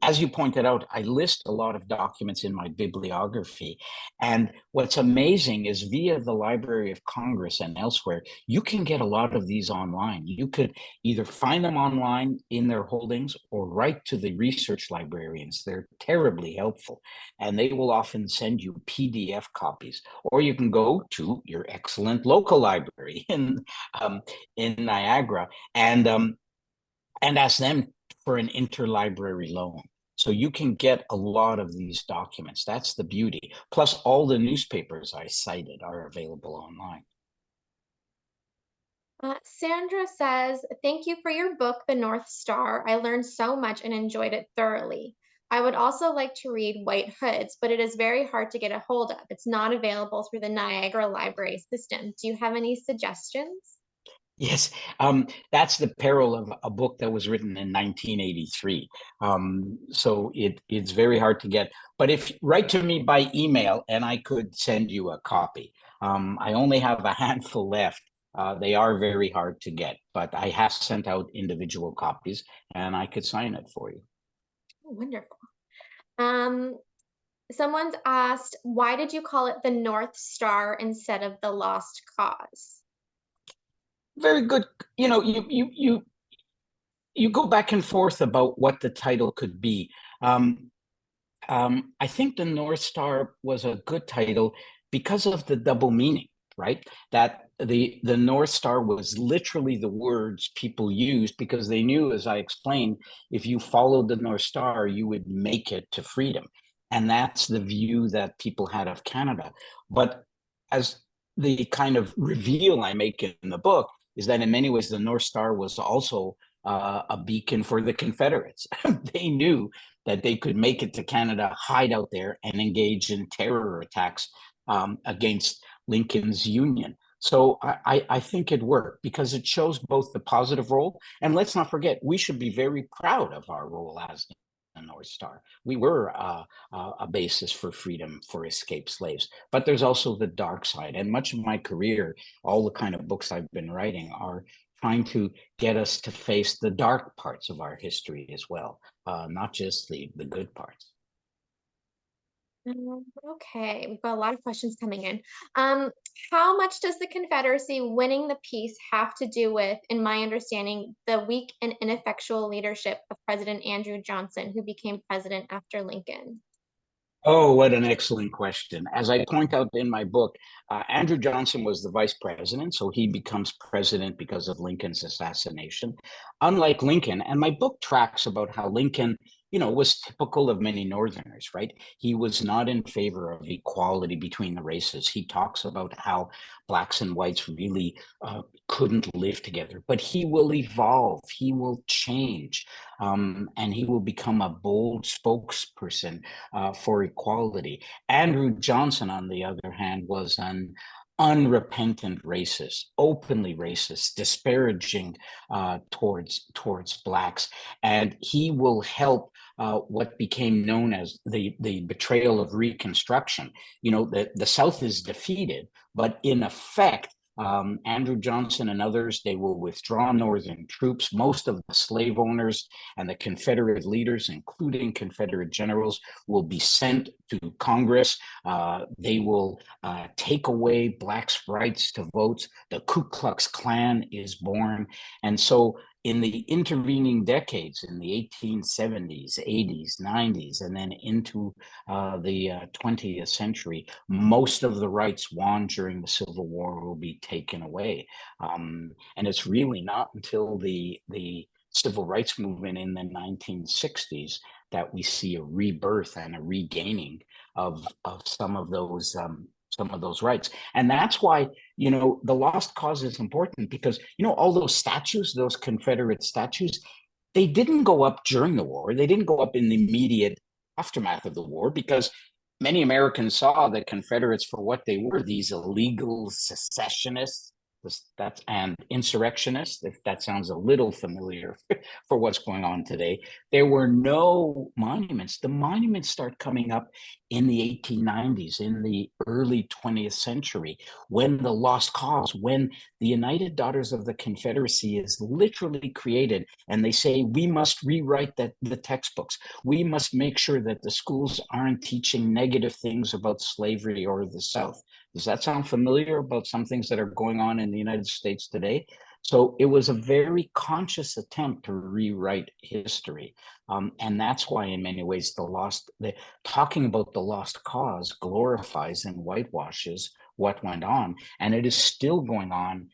As you pointed out, I list a lot of documents in my bibliography. And what's amazing is via the Library of Congress and elsewhere, you can get a lot of these online. You could either find them online in their holdings or write to the research librarians. They're terribly helpful, and they will often send you PDF copies. Or you can go to your excellent local library in Niagara and ask them for an interlibrary loan. So you can get a lot of these documents. That's the beauty. Plus, all the newspapers I cited are available online. Sandra says, thank you for your book, The North Star. I learned so much and enjoyed it thoroughly. I would also like to read White Hoods, but it is very hard to get a hold of. It's not available through the Niagara Library system. Do you have any suggestions? Yes, that's the peril of a book that was written in 1983. So it's very hard to get. But if write to me by email, and I could send you a copy. I only have a handful left. They are very hard to get, but I have sent out individual copies, and I could sign it for you. Oh, wonderful. Um, Someone's asked, why did you call it the North Star instead of the Lost Cause? Very good. You know, you go back and forth about what the title could be. Um, I think the North Star was a good title because of the double meaning, right? That the North Star was literally the words people used because they knew, as I explained, if you followed the North Star, you would make it to freedom. And that's the view that people had of Canada. But as the kind of reveal I make in the book is that in many ways the North Star was also a beacon for the Confederates. They knew that they could make it to Canada, hide out there, and engage in terror attacks against Lincoln's Union. So I think it worked because it shows both the positive role, and let's not forget, we should be very proud of our role as the North Star. We were a basis for freedom for escaped slaves, but there's also the dark side. And much of my career, all the kind of books I've been writing are trying to get us to face the dark parts of our history as well, not just the good parts. Okay, we've got a lot of questions coming in. Um, how much does the Confederacy winning the peace have to do with, in my understanding, the weak and ineffectual leadership of President Andrew Johnson, who became president after Lincoln? Oh, what an excellent question. As I point out in my book, Andrew Johnson was the vice president, so he becomes president because of Lincoln's assassination. Unlike Lincoln, and my book tracks about how Lincoln, was typical of many Northerners, right? He was not in favor of equality between the races. He talks about how blacks and whites really couldn't live together, but he will evolve, he will change, and he will become a bold spokesperson for equality. Andrew Johnson, on the other hand, was an unrepentant racist, openly racist, disparaging towards blacks, and he will help what became known as the betrayal of Reconstruction. The South is defeated, but in effect, Andrew Johnson and others, they will withdraw Northern troops. Most of the slave owners and the Confederate leaders, including Confederate generals, will be sent to Congress. They will take away blacks' rights to vote. The Ku Klux Klan is born. And so in the intervening decades, in the 1870s, 80s, 90s, and then into the 20th century, most of the rights won during the Civil War will be taken away. And it's really not until the civil rights movement in the 1960s that we see a rebirth and a regaining of some of those rights. And that's why, the lost cause is important because, all those statues, those Confederate statues, They didn't go up during the war. They didn't go up in the immediate aftermath of the war because many Americans saw the Confederates for what they were, these illegal secessionists and insurrectionists, if that sounds a little familiar for what's going on today. There were no monuments. The monuments start coming up in the 1890s, in the early 20th century, when the Lost Cause, when the United Daughters of the Confederacy is literally created, and they say, we must rewrite the textbooks. We must make sure that the schools aren't teaching negative things about slavery or the South. Does that sound familiar about some things that are going on in the United States today? So it was a very conscious attempt to rewrite history. And that's why, in many ways, talking about the lost cause glorifies and whitewashes what went on. And it is still going on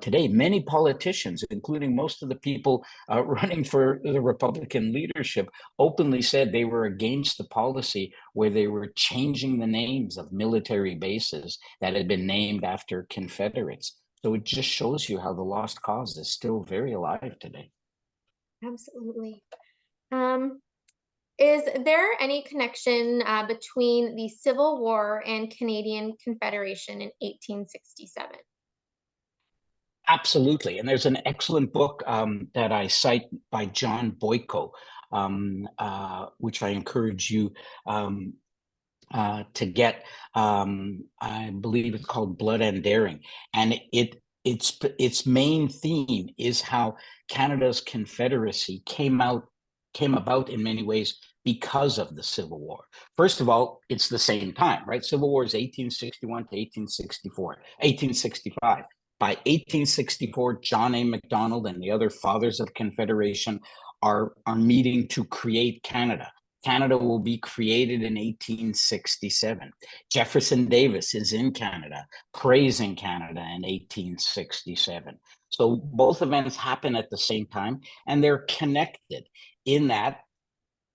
today. Many politicians, including most of the people running for the Republican leadership, openly said they were against the policy where they were changing the names of military bases that had been named after Confederates. So it just shows you how the lost cause is still very alive today. Absolutely. Is there any connection between the Civil War and Canadian Confederation in 1867? Absolutely. And there's an excellent book that I cite by John Boyko, which I encourage you to get. I believe it's called Blood and Daring. And its main theme is how Canada's Confederacy came about in many ways because of the Civil War. First of all, it's the same time, right? Civil War is 1861 to 1865. By 1864, John A. Macdonald and the other fathers of Confederation are meeting to create Canada. Canada will be created in 1867. Jefferson Davis is in Canada, praising Canada in 1867. So both events happen at the same time, and they're connected in that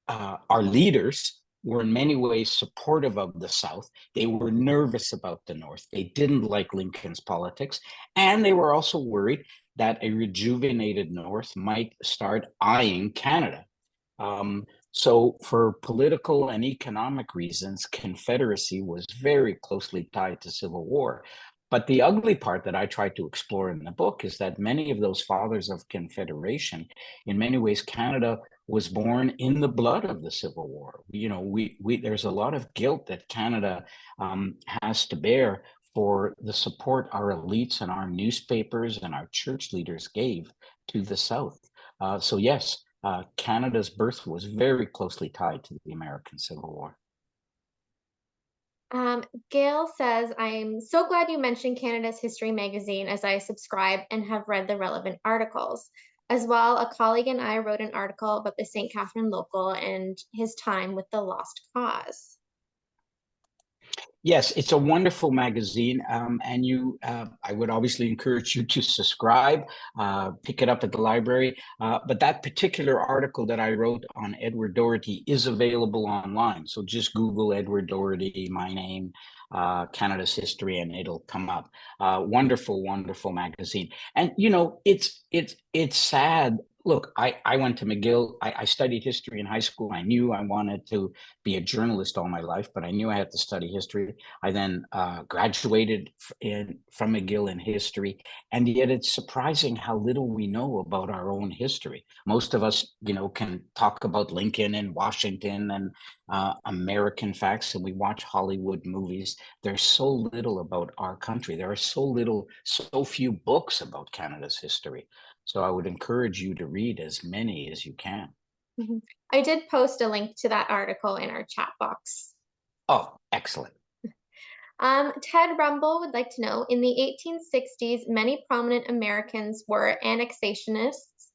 our leaders were in many ways supportive of the South. They were nervous about the North. They didn't like Lincoln's politics. And they were also worried that a rejuvenated North might start eyeing Canada. So for political and economic reasons, Confederacy was very closely tied to Civil War. But the ugly part that I try to explore in the book is that many of those fathers of Confederation, in many ways, Canada was born in the blood of the Civil War. There's a lot of guilt that Canada has to bear for the support our elites and our newspapers and our church leaders gave to the South. So yes, Canada's birth was very closely tied to the American Civil War. Gail says, I'm so glad you mentioned Canada's History magazine as I subscribe and have read the relevant articles. As well, a colleague and I wrote an article about the St. Catherine local and his time with the Lost Cause. Yes, it's a wonderful magazine, and I would obviously encourage you to subscribe, pick it up at the library. But that particular article that I wrote on Edward Doherty is available online. So just Google Edward Doherty, my name, Canada's history, and it'll come up. Wonderful, wonderful magazine. And it's sad. Look, I went to McGill. I studied history in high school. I knew I wanted to be a journalist all my life, but I knew I had to study history. I then graduated from McGill in history, and yet it's surprising how little we know about our own history. Most of us, can talk about Lincoln and Washington and American facts, and we watch Hollywood movies. There's so little about our country. There are so few books about Canada's history. So I would encourage you to read as many as you can. Mhm. I did post a link to that article in our chat box. Oh, excellent. Ted Rumble would like to know, in the 1860s, many prominent Americans were annexationists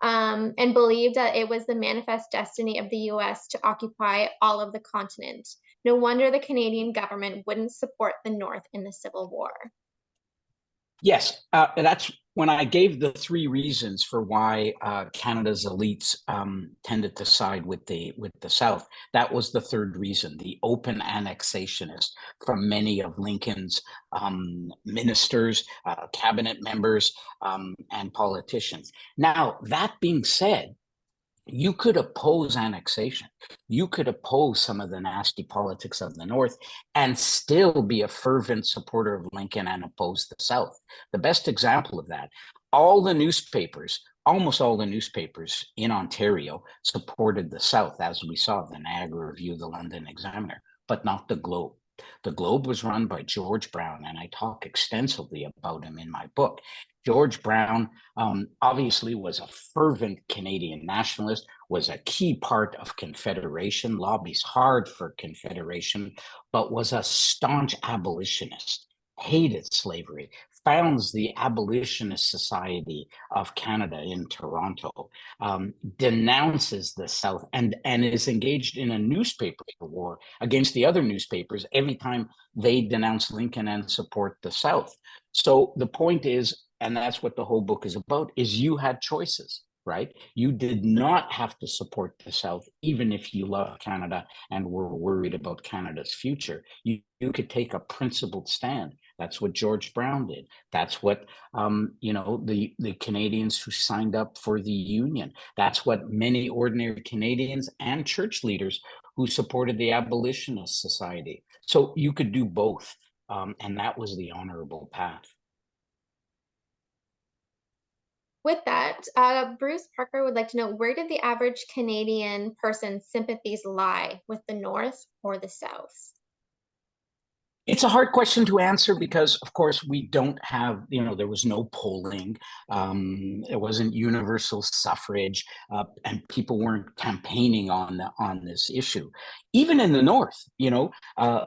and believed that it was the manifest destiny of the US to occupy all of the continent. No wonder the Canadian government wouldn't support the North in the Civil War. Yes, that's when I gave the three reasons for why Canada's elites tended to side with the South. That was the third reason: the open annexationist from many of Lincoln's ministers, cabinet members, and politicians. Now, that being said, you could oppose annexation. You could oppose some of the nasty politics of the North and still be a fervent supporter of Lincoln and oppose the South. The best example of that, all the newspapers, almost all the newspapers in Ontario supported the South, as we saw the Niagara Review, the London Examiner, but not the Globe. The Globe was run by George Brown, and I talk extensively about him in my book. George Brown obviously was a fervent Canadian nationalist, was a key part of Confederation, lobbies hard for Confederation, but was a staunch abolitionist, hated slavery, founds the Abolitionist Society of Canada in Toronto, denounces the South, and is engaged in a newspaper war against the other newspapers every time they denounce Lincoln and support the South. So the point is, and that's what the whole book is about, is you had choices, right? You did not have to support the South, even if you love Canada and were worried about Canada's future. You could take a principled stand. That's what George Brown did. That's what the Canadians who signed up for the Union. That's what many ordinary Canadians and church leaders who supported the Abolitionist Society. So you could do both, and that was the honorable path. With that, Bruce Parker would like to know, where did the average Canadian person's sympathies lie, with the North or the South? It's a hard question to answer because, of course, we don't have, there was no polling. It wasn't universal suffrage, and people weren't campaigning on this issue. Even in the North,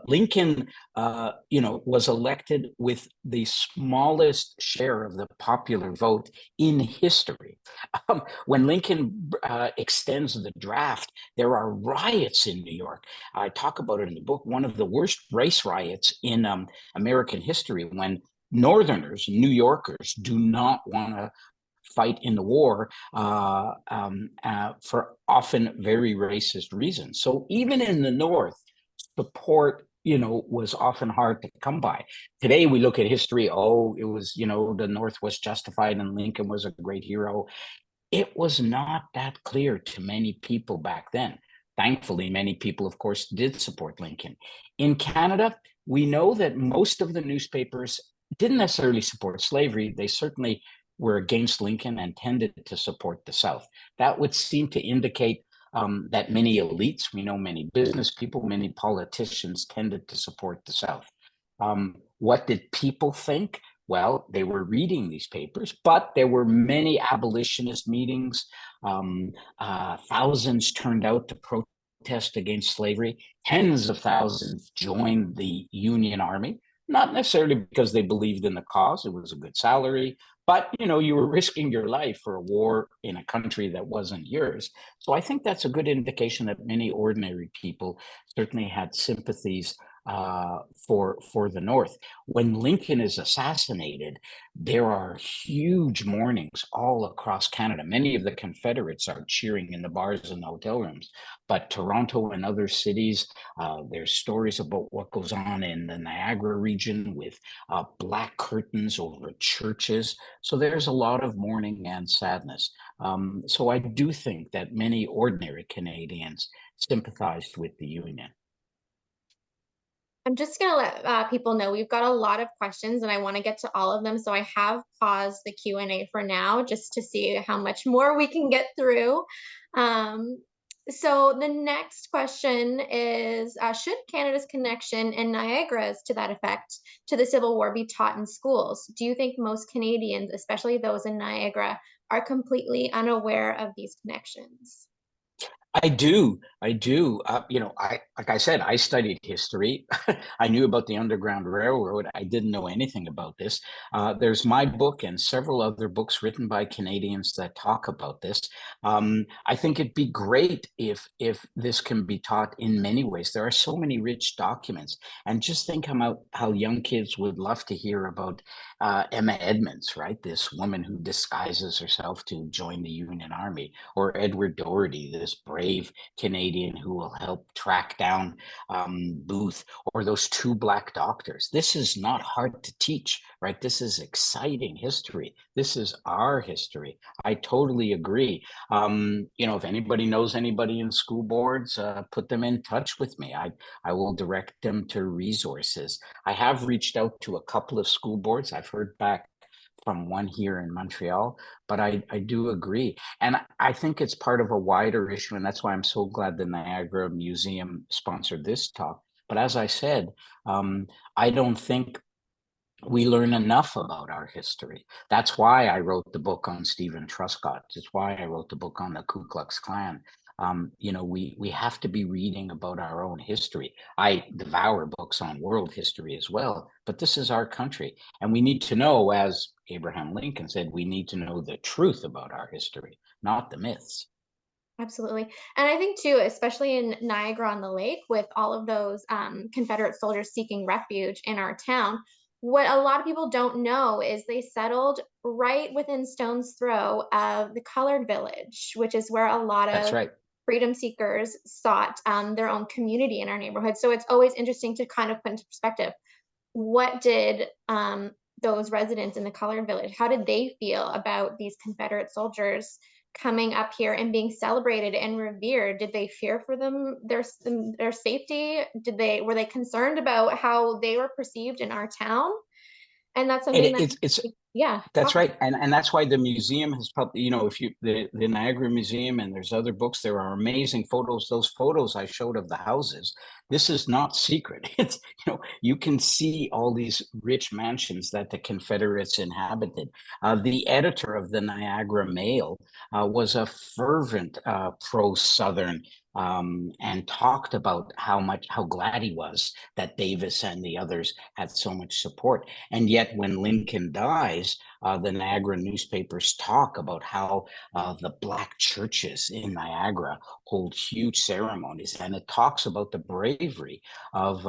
Lincoln, was elected with the smallest share of the popular vote in history. When Lincoln extends the draft, there are riots in New York. I talk about it in the book. One of the worst race riots in American history, when Northerners, New Yorkers, do not want to fight in the war for often very racist reasons. So even in the North, support was often hard to come by. Today we look at history, it was, the North was justified and Lincoln was a great hero. It was not that clear to many people back then. Thankfully, many people, of course, did support Lincoln. In Canada, we know that most of the newspapers didn't necessarily support slavery. They certainly were against Lincoln and tended to support the South. That would seem to indicate that many elites, we know many business people, many politicians tended to support the South. What did people think? Well, they were reading these papers, but there were many abolitionist meetings. Thousands turned out to protest against slavery. Tens of thousands joined the Union Army, not necessarily because they believed in the cause. It was a good salary, but you were risking your life for a war in a country that wasn't yours. So I think that's a good indication that many ordinary people certainly had sympathies for the North. When Lincoln is assassinated, there are huge mournings all across Canada. Many of the Confederates are cheering in the bars and the hotel rooms, but Toronto and other cities, there's stories about what goes on in the Niagara region with black curtains over churches. So there's a lot of mourning and sadness. So I do think that many ordinary Canadians sympathized with the Union. I'm just going to let people know we've got a lot of questions and I want to get to all of them. So I have paused the Q&A for now just to see how much more we can get through. So the next question is, should Canada's connection and Niagara's, to that effect, to the Civil War be taught in schools? Do you think most Canadians, especially those in Niagara, are completely unaware of these connections? I do. Like I said, I studied history. I knew about the Underground Railroad. I didn't know anything about this. There's my book and several other books written by Canadians that talk about this. I think it'd be great if this can be taught in many ways. There are so many rich documents, and just think how young kids would love to hear about Emma Edmonds, right? This woman who disguises herself to join the Union Army, or Edward Doherty, this brave Canadian who will help track down down booth, or those two black doctors. This is not hard to teach, right? This is exciting history. This is our history. I totally agree. If anybody knows anybody in school boards, put them in touch with me. I will direct them to resources. I have reached out to a couple of school boards. I've heard back from one here in Montreal, but I do agree. And I think it's part of a wider issue. And that's why I'm so glad the Niagara Museum sponsored this talk. But as I said, I don't think we learn enough about our history. That's why I wrote the book on Stephen Truscott. That's why I wrote the book on the Ku Klux Klan. We have to be reading about our own history. I devour books on world history as well, but this is our country. And we need to know, as Abraham Lincoln said, we need to know the truth about our history, not the myths. Absolutely. And I think too, especially in Niagara-on-the-Lake, with all of those Confederate soldiers seeking refuge in our town, what a lot of people don't know is they settled right within stone's throw of the colored village, which is where a lot That's of right. freedom seekers sought their own community in our neighborhood. So it's always interesting to kind of put into perspective, what did those residents in the colored village, how did they feel about these Confederate soldiers coming up here and being celebrated and revered? Did they fear for their safety? Were they concerned about how they were perceived in our town? And that's something that, It's yeah, That's talk. right, and that's why the museum has probably, if you the Niagara Museum, and there's other books, there are amazing photos. Those photos I showed of the houses, this is not secret. It's, you can see all these rich mansions that the Confederates inhabited. The editor of the Niagara Mail was a fervent pro-Southern, and talked about how glad he was that Davis and the others had so much support. And yet, when Lincoln dies, the Niagara newspapers talk about how the Black churches in Niagara hold huge ceremonies, and it talks about the bravery of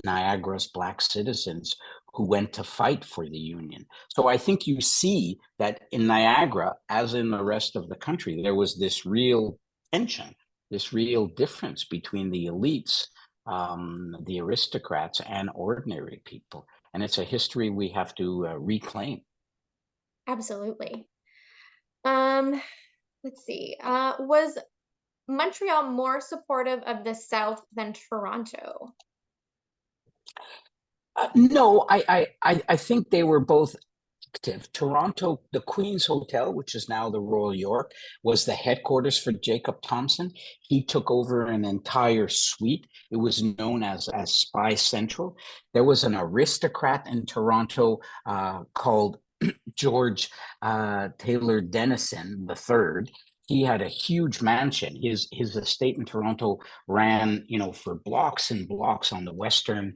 Niagara's Black citizens who went to fight for the Union. So I think you see that in Niagara, as in the rest of the country, there was this real tension, this real difference between the elites, the aristocrats, and ordinary people. And it's a history we have to reclaim. Absolutely. Um, let's see. Was Montreal more supportive of the South than Toronto? No, I think they were both active. Toronto, the Queen's Hotel, which is now the Royal York, was the headquarters for Jacob Thompson. He took over an entire suite. It was known as Spy Central. There was an aristocrat in Toronto called George Taylor Denison III. He had a huge mansion. His estate in Toronto ran, for blocks and blocks on the western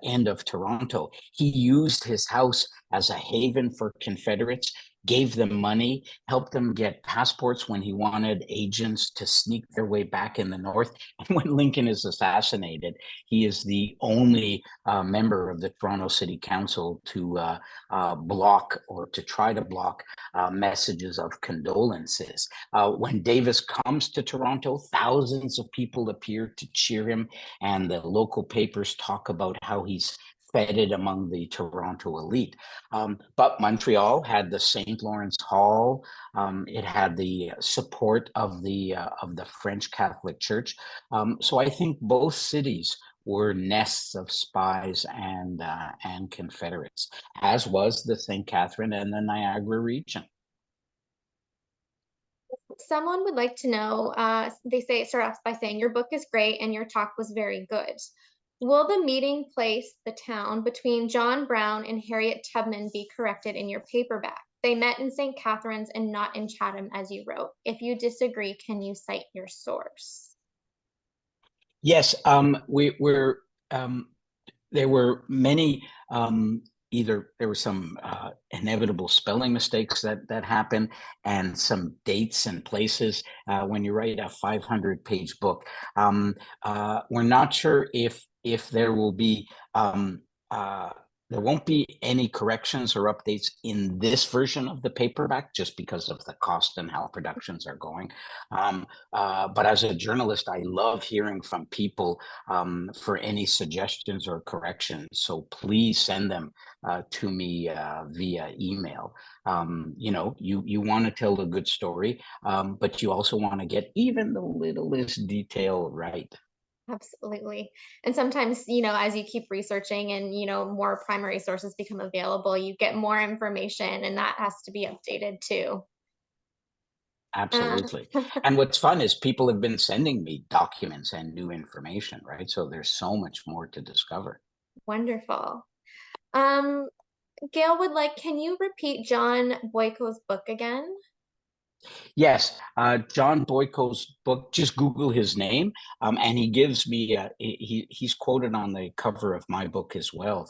end of Toronto. He used his house as a haven for Confederates, gave them money, helped them get passports when he wanted agents to sneak their way back in the North. And when Lincoln is assassinated, he is the only member of the Toronto City Council to block, or to try to block, messages of condolences. When Davis comes to Toronto, thousands of people appear to cheer him, and the local papers talk about how he's feted among the Toronto elite. But Montreal had the St. Lawrence Hall. It had the support of the French Catholic Church. So I think both cities were nests of spies and Confederates, as was the St. Catherine and the Niagara region. Someone would like to know, they say, start off by saying, your book is great and your talk was very good. Will the meeting place, the town, between John Brown and Harriet Tubman be corrected in your paperback? They met in St. Catharines and not in Chatham, as you wrote. If you disagree, can you cite your source? Yes, there were many, either there were some inevitable spelling mistakes that happened, and some dates and places. When you write a 500-page book, we're not sure if there will be There won't be any corrections or updates in this version of the paperback just because of the cost and how productions are going. But as a journalist, I love hearing from people for any suggestions or corrections. So please send them to me via email. You want to tell a good story, but you also want to get even the littlest detail right. Absolutely. And sometimes, as you keep researching and, more primary sources become available, you get more information and that has to be updated too. Uh, Absolutely. And what's fun is people have been sending me documents and new information, right? So there's so much more to discover. Wonderful. Um, Gail would like, can you repeat John Boyko's book again? Yes, John Boyko's book, just Google his name, and he gives me, he's quoted on the cover of my book as well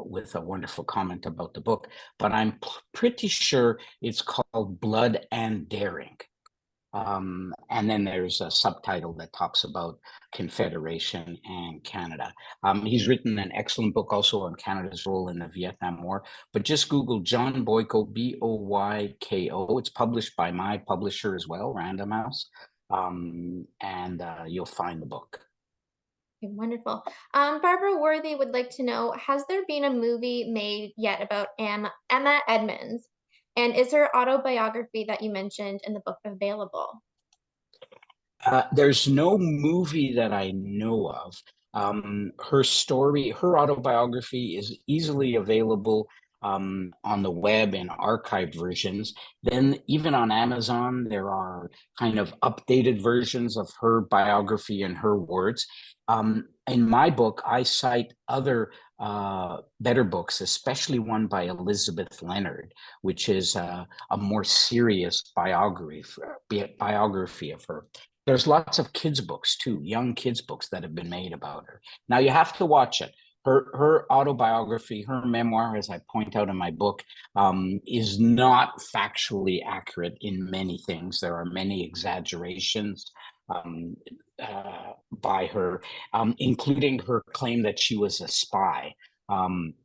with a wonderful comment about the book, but I'm pretty sure it's called Blood and Daring. And then there's a subtitle that talks about Confederation and Canada. He's written an excellent book also on Canada's role in the Vietnam War, but just Google John Boyko, Boyko. It's published by my publisher as well, Random House, and you'll find the book. Okay, wonderful. Barbara Worthy would like to know, has there been a movie made yet about Emma Edmonds? And is her autobiography that you mentioned in the book available? There's no movie that I know of. Her story, her autobiography is easily available on the web in archived versions. Then, even on Amazon, there are kind of updated versions of her biography in her words. In my book, I cite other better books, especially one by Elizabeth Leonard, which is a more serious biography of her. There's lots of kids' books too, young kids' books that have been made about her. Now you have to watch it. Her autobiography, her memoir, as I point out in my book, is not factually accurate in many things. There are many exaggerations um, by her, including her claim that she was a spy. Um,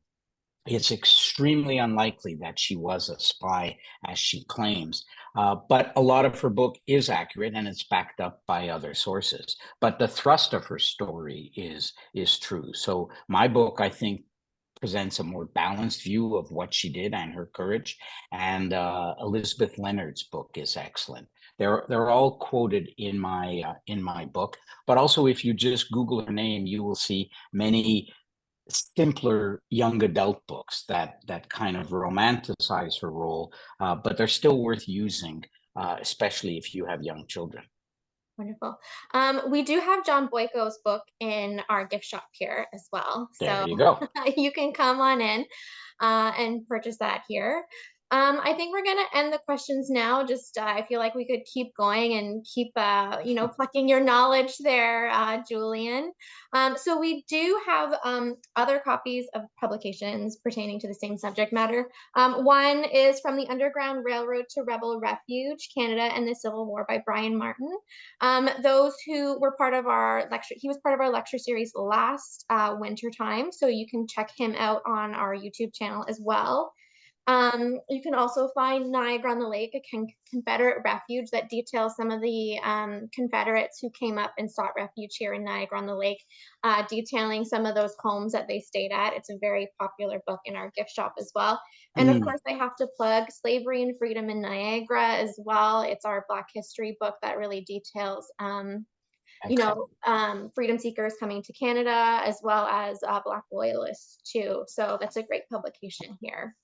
it's extremely unlikely that she was a spy, as she claims. But a lot of her book is accurate and it's backed up by other sources. But the thrust of her story is true. So my book, I think, presents a more balanced view of what she did and her courage. And Elizabeth Leonard's book is excellent. They're all quoted in my book. But also, if you just Google her name, you will see many simpler young adult books that kind of romanticize her role, but they're still worth using, especially if you have young children. Wonderful. We do have John Boyko's book in our gift shop here as well. There So you go. you can come on in and purchase that here. I think we're going to end the questions now. Just I feel like we could keep going and keep, plucking your knowledge there, Julian. So we do have other copies of publications pertaining to the same subject matter. One is from the Underground Railroad to Rebel Refuge, Canada and the Civil War by Brian Martin. Those who were part of our lecture, he was part of our lecture series last winter time, so you can check him out on our YouTube channel as well. You can also find Niagara-on-the-Lake, a Confederate refuge that details some of the Confederates who came up and sought refuge here in Niagara-on-the-Lake, detailing some of those homes that they stayed at. It's a very popular book in our gift shop as well. And of Mm, course, I have to plug Slavery and Freedom in Niagara as well. It's our Black history book that really details excellent. freedom seekers coming to Canada, as well as Black loyalists too. So that's a great publication here.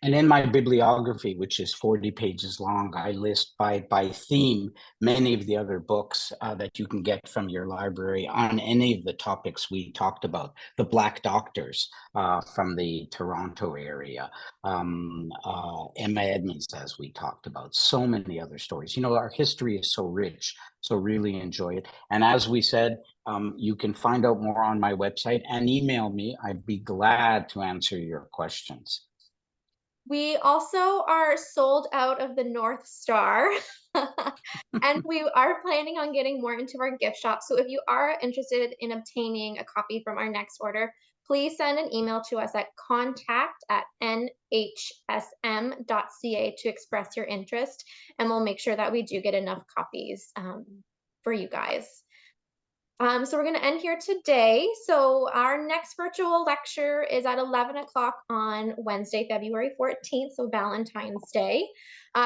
And in my bibliography, which is 40 pages long, I list by theme many of the other books that you can get from your library on any of the topics we talked about. The Black Doctors from the Toronto area, Emma Edmonds, as we talked about, so many other stories. You know, our history is so rich, so really enjoy it. And as we said, you can find out more on my website and email me. I'd be glad to answer your questions. We also are sold out of the North Star. And we are planning on getting more into our gift shop. So if you are interested in obtaining a copy from our next order, please send an email to us at contact@nhsm.ca to express your interest, and we'll make sure that we do get enough copies for you guys. So we're going to end here today. So our next virtual lecture is at 11 o'clock on Wednesday, February 14th, so Valentine's Day.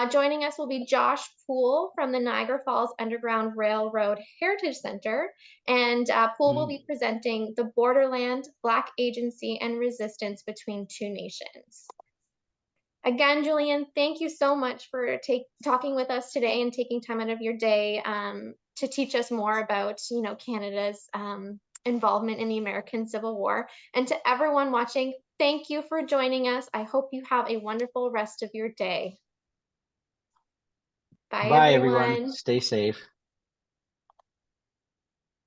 Joining us will be Josh Poole from the Niagara Falls Underground Railroad Heritage Center. And Poole will be presenting The Borderland, Black Agency and Resistance Between Two Nations. Again, Julian, thank you so much for talking with us today and taking time out of your day to teach us more about, Canada's involvement in the American Civil War. And to everyone watching, thank you for joining us. I hope you have a wonderful rest of your day. Bye, Bye, everyone. everyone. Stay safe.